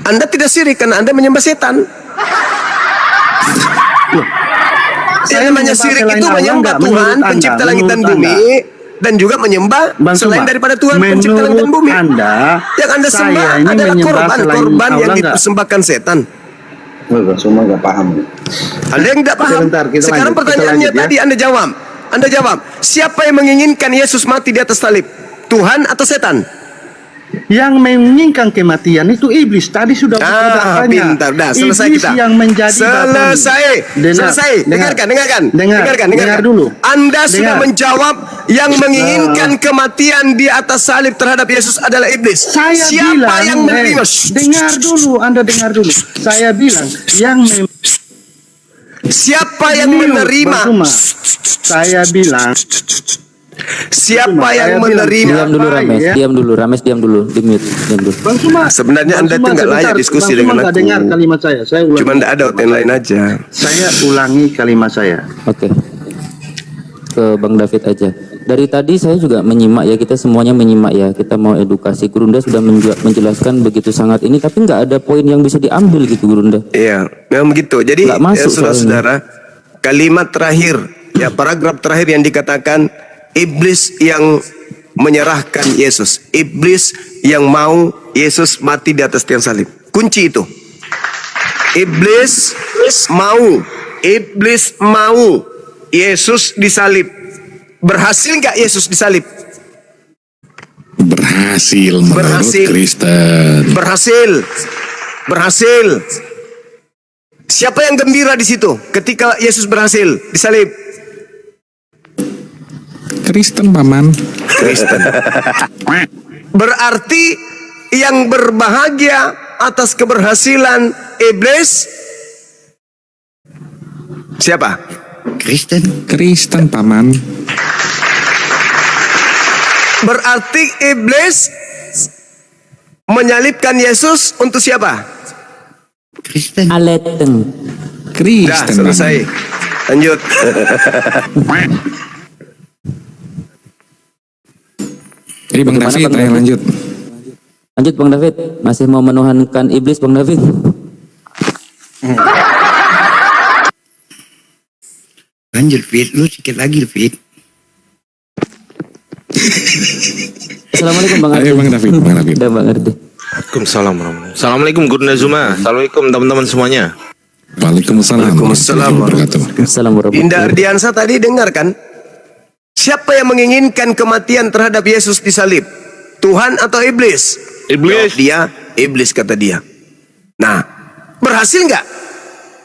Anda tidak syirik karena Anda menyembah setan. Yang namanya syirik itu menyembah Tuhan, pencipta langit dan bumi, dan juga menyembah selain daripada Tuhan, pencipta langit dan bumi. Yang Anda sembah adalah korban-korban yang dipersembahkan setan. Semua nggak paham. Anda yang tidak paham. Sekarang pertanyaannya tadi Anda jawab. Anda jawab. Siapa yang menginginkan Yesus mati di atas salib? Tuhan atau setan? Yang menginginkan kematian itu iblis. Tadi sudah pintar. Dah, selesai iblis kita. yang menjadi Selesai. Dengarkan. Dengar dulu. Anda sudah menjawab yang menginginkan kematian di atas salib terhadap Yesus adalah iblis. Siapa bilang, yang menerima? Dengar dulu, Anda dengar dulu. Saya bilang siapa yang menerima? Saya bilang Siapa yang menerima? Diam dulu Rames, diam dulu Rames, diam dulu, di mute, diam dulu. Bang Suma, Sebenarnya Anda itu nggak layak diskusi dengan nggak dengar aku. kalimat saya ulangi. Cuma nggak ada yang lain aja. Saya ulangi kalimat saya. Oke. Ke Bang David aja. Dari tadi saya juga menyimak ya, kita semuanya menyimak ya. Kita mau edukasi. Gurunda sudah menjelaskan begitu sangat ini, tapi nggak ada poin yang bisa diambil gitu Gurunda. Iya, memang begitu. Jadi Nggak masuk saudara-saudara, kalimat terakhir, ya paragraf terakhir yang dikatakan iblis yang menyerahkan Yesus, iblis yang mau Yesus mati di atas tiang salib. Kunci itu. Iblis mau Yesus disalib. Berhasil nggak Yesus disalib? Berhasil menurut Berhasil. Kristen. Berhasil. Siapa yang gembira di situ ketika Yesus berhasil disalib? Kristen paman. Kristen. Berarti yang berbahagia atas keberhasilan iblis siapa? Kristen paman. Berarti iblis menyalibkan Yesus untuk siapa? Aleteng. Dah Kristen selesai. Lanjut. Jadi Bang Bagaimana, David, Bang ayo David? lanjut. Lanjut Bang David, masih mau menuhankan iblis Bang David? Lanjut Fit, lu sedikit lagi Fit. Assalamualaikum Bang Ardi. Ayo Bang David, Bang David. Udah Bang Ardi. Waalaikumsalam warahmatullahi. Assalamualaikum Gurunda Zuma. Assalamualaikum teman-teman semuanya. Waalaikumsalam. Waalaikumsalam warahmatullahi Assalamualaikum Indah warahmatullahi. Ardiansa tadi dengar kan? Siapa yang menginginkan kematian terhadap Yesus disalib? Tuhan atau iblis? Iblis. Jawab dia, iblis kata dia. Nah, berhasil nggak?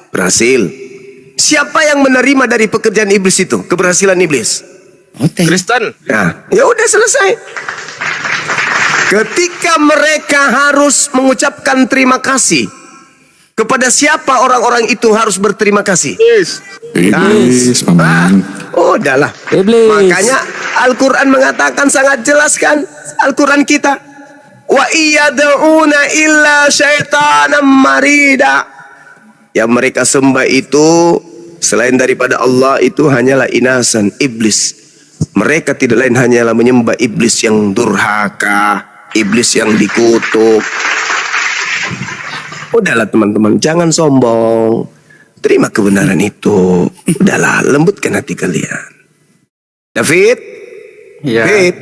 Berhasil. Siapa yang menerima dari pekerjaan iblis itu? Keberhasilan iblis? Kristen. Nah, ya udah selesai. Ketika mereka harus mengucapkan terima kasih, kepada siapa orang-orang itu harus berterima kasih? Iblis paman. Oh, udahlah. Iblis. Makanya Al-Quran mengatakan sangat jelas kan? Al-Quran kita. Wa iyada'una illa syaitanan marida. Yang mereka sembah itu selain daripada Allah itu hanyalah inasan, iblis. Mereka tidak lain hanyalah menyembah iblis yang durhaka, iblis yang dikutuk. Udahlah teman-teman, jangan sombong. Terima kebenaran itu. Udahlah, lembutkan hati kalian. David? Iya. David?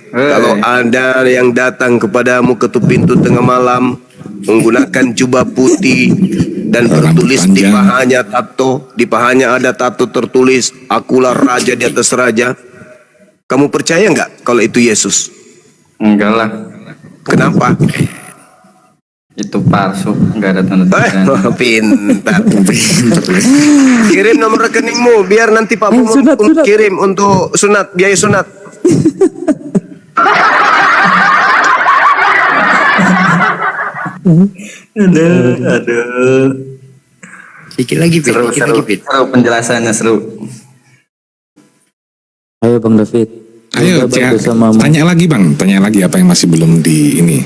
Kalau ada yang datang kepadamu ketuk pintu tengah malam menggunakan jubah putih dan tertulis di pahanya tato, di pahanya ada tato tertulis akulah raja di atas raja. Kamu percaya nggak kalau itu Yesus? Enggak lah, Kenapa? itu palsu, enggak ada tanda tangan. Pintar. Kirim nomor rekeningmu biar nanti Pak Pumum kirim untuk sunat, biaya sunat. Aduh. Sedikit lagi Fit, Seru, sedikit seru, lagi Fit. seru penjelasannya seru. Ayo Bang David. Ayo, Kita bantu sama tanya lagi Bang, tanya lagi apa yang masih belum di ini.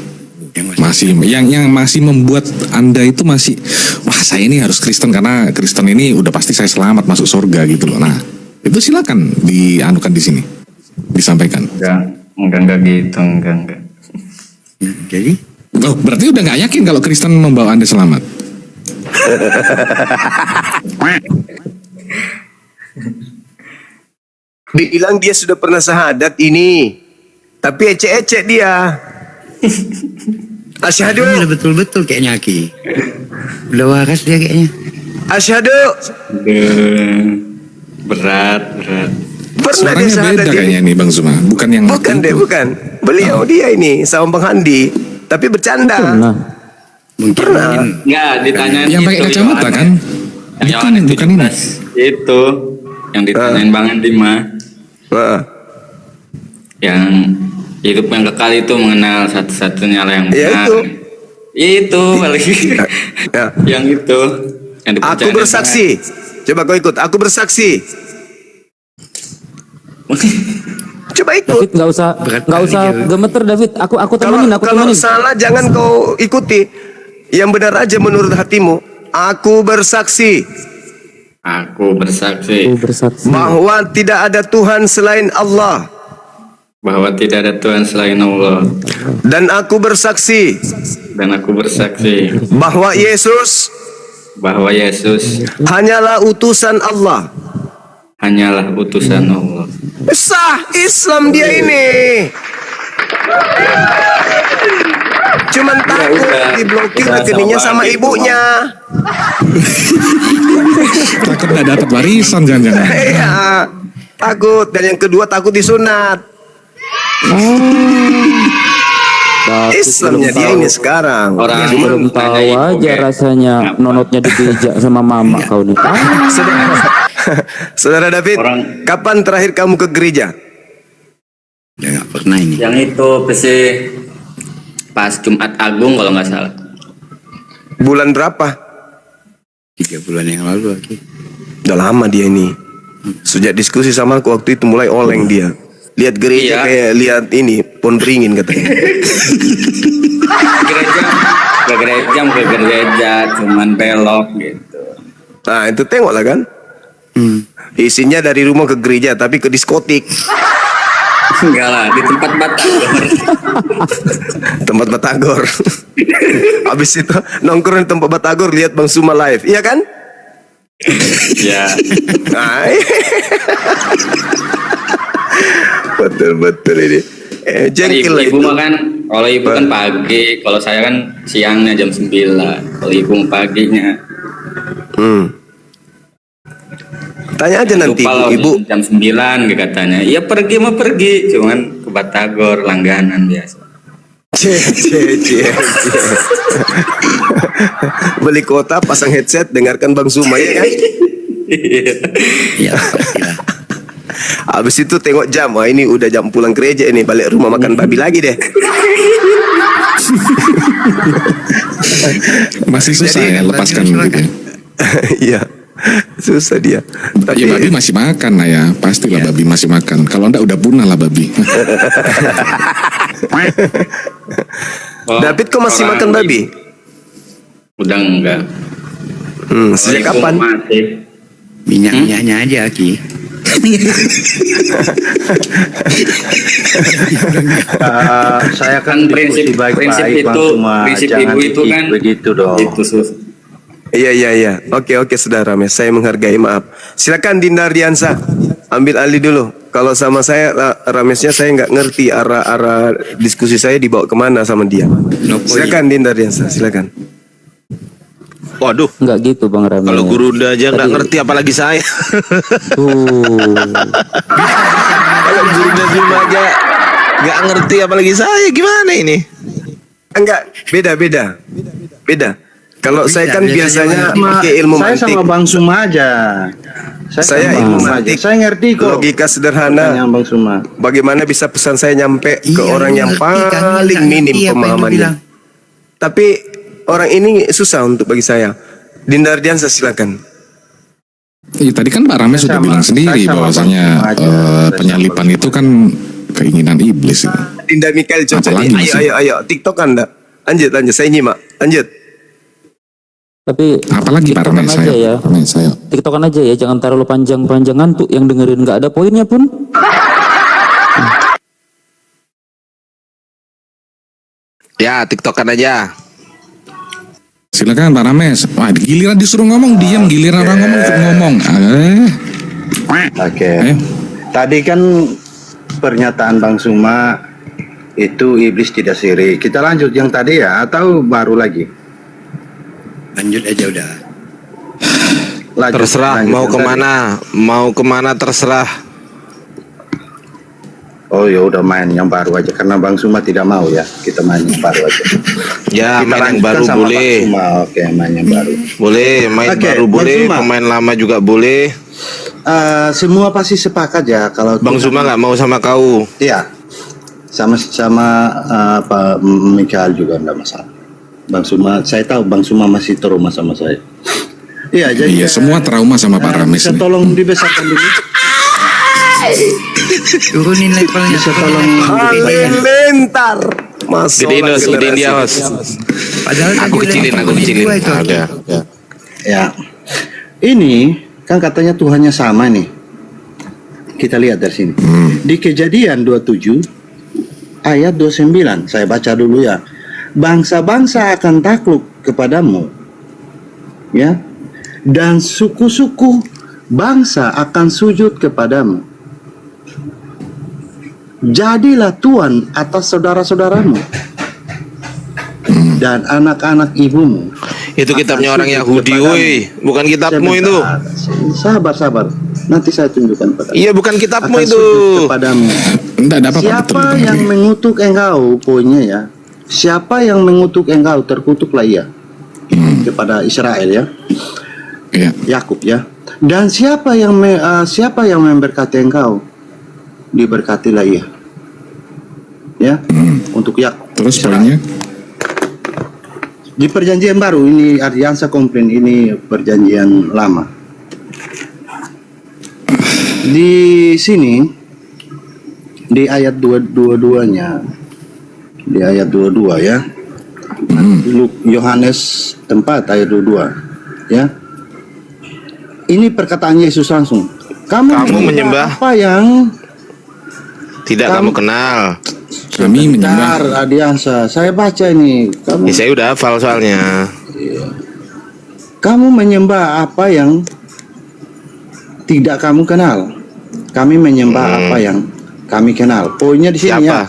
Yang masih membuat Anda itu masih, wah saya ini harus Kristen karena Kristen ini udah pasti saya selamat masuk surga gitu loh. Nah, itu silakan dianukan di sini, disampaikan. Enggak gitu, enggak. Jadi? Oh, berarti udah nggak yakin kalau Kristen membawa Anda selamat? Bilang dia sudah pernah syahadat ini, tapi ecek-ecek dia. Asyhadu. Udah betul-betul kayaknya Aki. Udah waras dia kayaknya. Asyhadu. Berat. Pernah dia Suaranya syahadat beda ini. kayaknya nih Bang Zuma, bukan yang Bukan deh, bukan. Beliau dia ini sama Bang Handi, tapi bercanda. Nah, Pernah. Enggak, ditanyain yang pakai itu, kacamata Yohanes. kan? Yang Bukan, Yohanes bukan ini. 17. Itu yang ditanyain Bang Andi mah. Nah, Yang hidup yang kekal itu mengenal satu-satunya lah yang ya benar. itu. Itu paling. Ya. Yang itu. Yang Aku dipercayain bersaksi. Coba kau ikut. Aku bersaksi. Coba ikut. David nggak usah gemeter David. Aku temenin, aku Kalau temenin. salah jangan kau ikuti. Yang benar aja menurut hatimu. Aku bersaksi Aku bersaksi bahwa tidak ada Tuhan selain Allah. bahwa tidak ada Tuhan selain Allah. Dan aku bersaksi bahwa Yesus hanyalah utusan Allah. Sah Islam dia ini. Cuman takut diblokir rekeningnya sama ibunya. Takut nggak dapat warisan jangan-jangan. Iya, takut. Dan yang kedua takut disunat. Islamnya dia ini sekarang. Belum tahu aja rasanya nonotnya dipijak sama mama kau nih. Saudara David, kapan terakhir kamu ke gereja? Ya nggak pernah ini. Yang itu pasti pas Jumat Agung kalau nggak salah. Bulan berapa? 3 bulan yang lalu lagi. Udah lama dia ini. Sejak diskusi sama aku waktu itu mulai oleng dia. Lihat gereja kayak lihat ini pohon beringin katanya. ke gereja cuman belok gitu. Nah itu tengoklah kan. Isinya dari rumah ke gereja tapi ke diskotik. Enggak lah, di tempat Batagor. Tempat Batagor. Habis itu nongkrong di tempat Batagor lihat Bang Suma live, iya kan? Iya. Betul ini. Jengkel lah ibu itu. mah kan, kalau ibu kan pagi, kalau saya kan siangnya jam 9. Kalau ibu paginya. Tanya aja nanti ibu. Jam 9 katanya. Iya pergi mah pergi, cuman ke Batagor langganan biasa. Beli kuota, pasang headset, dengarkan Bang Suma ya kan? Ya pastilah. Habis itu tengok jam, wah ini udah jam pulang gereja ini, balik rumah makan babi lagi deh. Masih susah ya lepaskan gitu. Iya. Susah dia. Tapi ya, babi masih makan lah ya, pastilah babi masih makan. Kalau enggak udah punah lah babi. David kok masih makan babi? Udah enggak. Sejak kapan? Minyak-minyaknya aja Ki. Saya kan prinsip itu, prinsip ibu itu kan begitu dong. Itu Iya. Oke, saudara Rames. Saya menghargai, maaf. Silakan Dinda Ardiansa. Ambil alih dulu. Kalau sama saya, Ramesnya saya nggak ngerti arah diskusi saya dibawa kemana sama dia. Silakan Dinda Ardiansa, silakan. Waduh, nggak gitu Bang Rame. Kalau Gurunda aja nggak ngerti, apalagi saya. Kalau Gurunda Zuma aja nggak ngerti, apalagi saya, gimana ini? Enggak, beda. Kalau saya kan biasanya pakai ilmu saya mantik. sama Bang Suma aja. Saya ilmu mantik. Saya ngerti kok. Logika sederhana. Bang Suma. Bagaimana bisa pesan saya nyampe ke orang yang paling minim pemahamannya. Tapi orang ini susah untuk bagi saya. Dinda Ardiansa silakan. Iya, tadi kan Pak Rames sudah bilang sendiri bahwasanya penyalipan itu kan keinginan iblis. Dinda Mikael cocok. Ayo, TikTok Anda. Lanjut, saya nyimak. Lanjut. Tapi apalagi Pak Rames aja saya. TikTokan aja ya, jangan terlalu panjang-panjang ngantuk yang dengerin nggak ada poinnya pun. Ya, TikTokan aja. Silakan Pak Rames. Wah, giliran disuruh ngomong diam, giliran orang ngomong ikut ngomong. Oke. Tadi kan pernyataan Bang Suma itu iblis tidak sirik. Kita lanjut yang tadi ya, atau baru lagi? Lanjut aja udah. Terserah mau kemana terserah. Oh ya udah main yang baru aja karena Bang Suma tidak mau ya, kita main yang baru aja. Ya, Kita main yang baru sama boleh. Bang Suma. Oke, main yang baru. Boleh, main baru boleh, pemain lama juga boleh. Semua pasti sepakat ya kalau Bang Suma nggak mau sama kau. Iya. Sama Pak Mikael juga enggak masalah. Bang Suma, saya tahu Bang Suma masih trauma sama saya. Iya, jadi semua trauma sama Pak Rames. Bisa tolong dibesarkan dulu. Turunin levelnya. Bisa tolong Halilintar. Gedein Host, gedein dia Host. Padahal Aku kecilin. ada. Ya. Ini kan katanya Tuhannya sama nih. Kita lihat dari sini. Di Kejadian 27 ayat 29, saya baca dulu ya. Bangsa-bangsa akan takluk kepadamu. Ya. Dan suku-suku bangsa akan sujud kepadamu. Jadilah tuan atas saudara-saudaramu dan anak-anak ibumu. Itu kitabnya orang Yahudi, woi, bukan kitabmu itu. Sabar. Nanti saya tunjukkan padamu. Iya, bukan kitabmu Akan itu. sujud kepadamu. Enggak ada apa-apa. Siapa yang mengutuk engkau, poinnya ya. Siapa yang mengutuk engkau, terkutuklah ia. Kepada Israel ya. Iya. Yakub ya. Dan siapa yang memberkati engkau, diberkatilah ia. Ya. Untuk Yakub. Terus Israel. poinnya? Di perjanjian baru ini Aliansa Komplain, ini perjanjian lama. Di sini di ayat 22-nya, di ayat 22 ya. Yohanes 4 ayat 22 ya. Ini perkataan Yesus langsung. Kamu menyembah apa yang tidak kamu kenal. Kami menyembah. Adiansa, saya baca ini. Ya, saya udah hafal soalnya. Kamu menyembah apa yang tidak kamu kenal. Kami menyembah apa yang kami kenal. Poinnya di sini ya.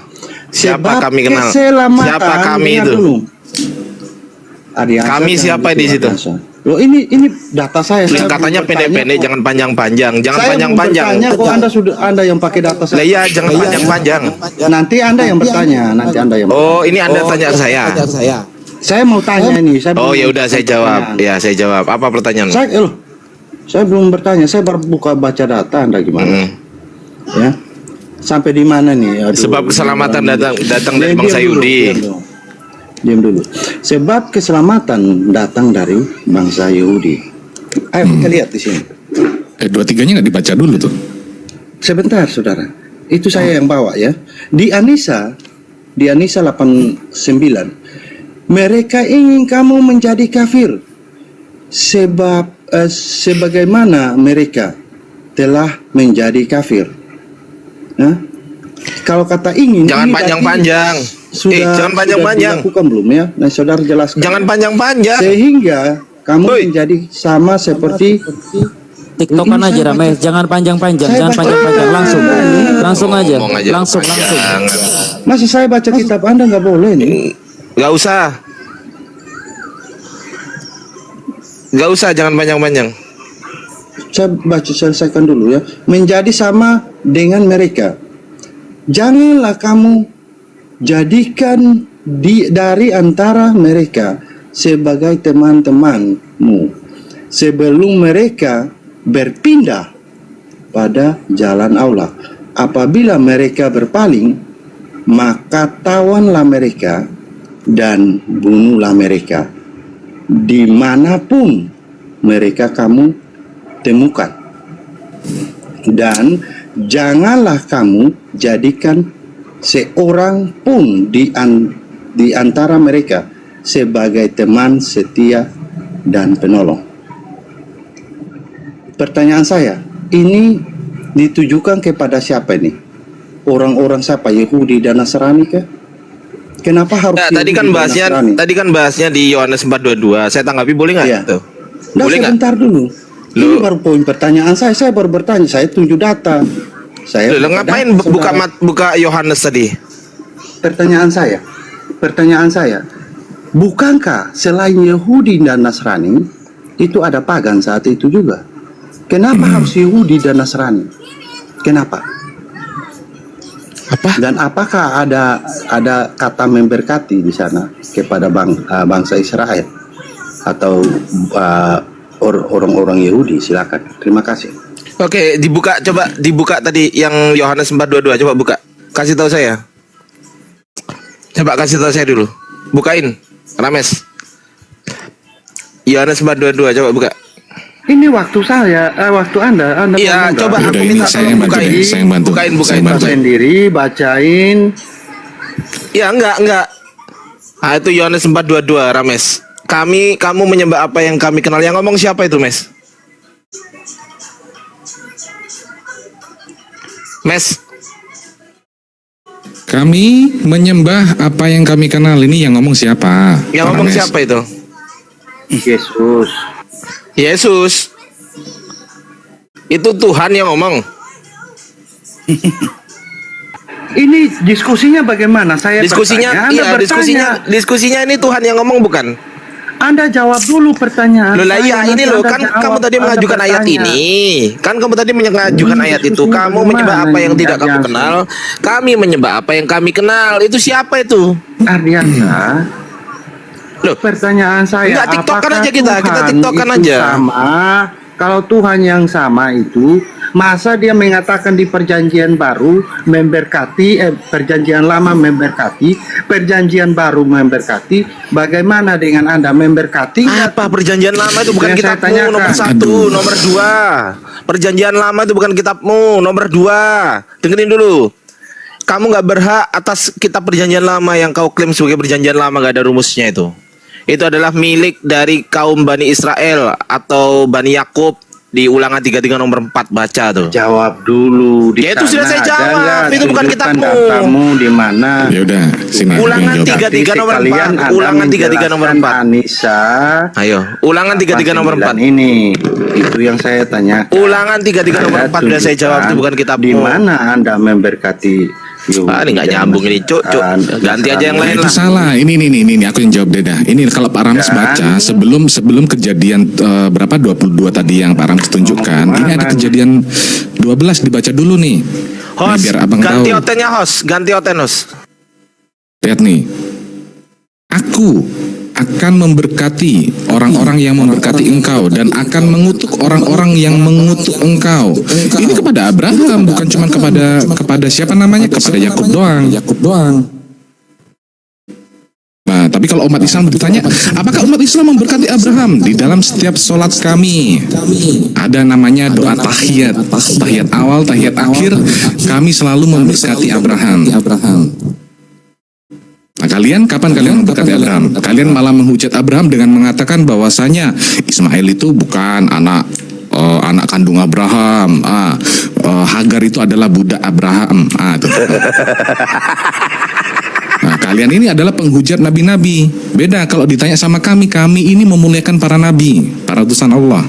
Siapa Sebab kami kenal? keselamatan, Siapa kami dengar itu? dulu. Adiansa, Kami siapa di situ? Loh, ini data saya. Saya Katanya belum bertanya pendek-pendek, kok. jangan panjang-panjang. Jangan Saya belum panjang-panjang. bertanya kok Anda yang pakai data saya. Lah iya, jangan panjang-panjang. Nanti Anda yang bertanya, Oh, ini Anda tanya ke saya. Saya mau tanya ini. Oh, ya udah saya jawab. Ya, saya jawab. Apa pertanyaan? Saya belum bertanya. Saya baru buka baca data Anda gimana? Ya. Sampai di mana nih? Aduh, Sebab keselamatan datang dari bangsa Yahudi. Diam dulu. Sebab keselamatan datang dari bangsa Yahudi. Ayo kita lihat di sini. 2-3-nya nggak dibaca dulu tuh. Sebentar, saudara. Itu saya yang bawa ya. Di Anisa 89. Mereka ingin kamu menjadi kafir. Sebagaimana mereka telah menjadi kafir. Nah, kalau kata ingin, Jangan ini panjang-panjang. Jangan panjang-panjang. Dilakukan belum ya? Nah, saudara jelaskan. Jangan panjang-panjang. Sehingga kamu menjadi sama seperti TikTokan aja Rames, jangan panjang-panjang, langsung aja. Masih saya baca kitab Anda nggak boleh nih. Gak usah, jangan panjang-panjang. Saya baca selesaikan dulu ya. Menjadi sama dengan mereka. Janganlah kamu jadikan dari antara mereka sebagai teman-temanmu sebelum mereka berpindah pada jalan Allah. Apabila mereka berpaling, maka tawanlah mereka dan bunuhlah mereka dimanapun mereka kamu temukan. Dan janganlah kamu jadikan seorang pun di antara mereka sebagai teman setia dan penolong. Pertanyaan saya, ini ditujukan kepada siapa ini? Orang-orang siapa? Yahudi dan Nasrani kah? Kenapa harus tadi kan bahasnya di Yohanes 4:22. Saya tanggapi boleh nggak? Iya. Gitu? Nah, Boleh nggak? sebentar dulu. Ini baru poin pertanyaan saya baru bertanya, saya tunjuk data. Saya Loh, ngapain buka Yohanes tadi? Pertanyaan saya, bukankah selain Yahudi dan Nasrani itu ada pagan saat itu juga? Kenapa harus Yahudi dan Nasrani? Kenapa? Dan apakah ada kata memberkati di sana kepada bangsa Israel atau orang-orang Yahudi? Silakan. Terima kasih. Oke, coba dibuka tadi yang Yohanes 4:22. Coba buka. Kasih tahu saya. Coba kasih tahu saya dulu. Bukain, Rames. Yohanes 4:22, coba buka. Ini waktu saya, waktu Anda Iya, ngomong, coba nggak? aku Yaudah, ini minta saya tolong yang bantu bukain. deh, saya yang bantu. Bukain, Saya yang bantu. Sendiri bacain. Ya enggak. Ah, itu Yohanes 4:22, Rames. Kamu menyembah apa yang kami kenal. Yang ngomong siapa itu, Mes? Mes, Kami menyembah apa yang kami kenal. Ini yang ngomong siapa? yang Pak ngomong Rames. siapa itu? Yesus. Yesus. Itu Tuhan yang ngomong. Ini diskusinya bagaimana? Saya Diskusinya, bertanya, Anda iya, bertanya. diskusinya ini Tuhan yang ngomong bukan? Anda jawab dulu pertanyaan. Loh lah iya, saya, ini nanti loh, Anda kan jawab, kamu tadi Anda mengajukan ayat bertanya. ini. Kan kamu tadi mengajukan Ini ayat itu. diskusinya Kamu menyembah bagaimana apa yang ini, tidak kamu Ardiansa? kenal. Kami menyembah apa yang kami kenal. Itu siapa itu? Ardiansa, Loh, pertanyaan saya, enggak, TikTokan apakah aja kita Tuhan TikTokan itu aja. sama? Kalau Tuhan yang sama itu, masa dia mengatakan di perjanjian baru memberkati, perjanjian lama memberkati, perjanjian baru memberkati, bagaimana dengan Anda memberkati? nggak? Apa perjanjian lama itu bukan Yang saya kitabmu tanyakan. nomor 1, nomor 2. Perjanjian lama itu bukan kitabmu nomor 2. Dengerin dulu. Kamu nggak berhak atas kitab perjanjian lama yang kau klaim sebagai perjanjian lama, nggak ada rumusnya itu. Itu adalah milik dari kaum Bani Israel atau Bani Yakub di Ulangan 33 nomor 4, baca tuh. Jawab dulu. Di Ya itu sudah sana saya ada jawab, nggak? itu bukan Tunjukkan kitabmu. datamu di mana? Ya udah, sini. Ulangan aku yang jawab. 33 nomor 4. Sekalian Anda Ulangan 33 nomor menjelaskan 4. Anissa. Ayo, Ulangan 33 nomor 4. Ini itu yang saya tanya. Ulangan 33 nomor 4 sudah saya jawab, itu bukan kitabmu. Di mana Anda memberkati Yahudi Ah, ini nggak dan nyambung ini, Cuk. Ganti aja yang Nah, lain itu lah. salah. Ini aku yang jawab deh dah. Ini kalau Pak Rames Dan- baca sebelum kejadian berapa 22 tadi yang Pak Rames tunjukkan. Ini ada kejadian 12 dibaca dulu nih. Nah, Host, biar abang ganti tahu. otennya host, ganti oten host. Lihat nih. Aku akan memberkati orang-orang yang memberkati engkau dan akan mengutuk orang-orang yang mengutuk engkau. Ini kepada Abraham, bukan cuma kepada siapa namanya? Kepada Yakub doang. Nah, tapi kalau umat Islam bertanya, apakah umat Islam memberkati Abraham? Di dalam setiap sholat kami ada namanya doa tahiyat awal, tahiyat akhir. Kami selalu memberkati Abraham. Nah, kapan kalian memberkati Abraham? Kalian malah menghujat Abraham dengan mengatakan bahwasanya Ismail itu bukan anak kandung Abraham. Hagar itu adalah budak Abraham. Tuh. Nah, kalian ini adalah penghujat nabi-nabi. Beda kalau ditanya sama kami ini memuliakan para nabi, para utusan Allah.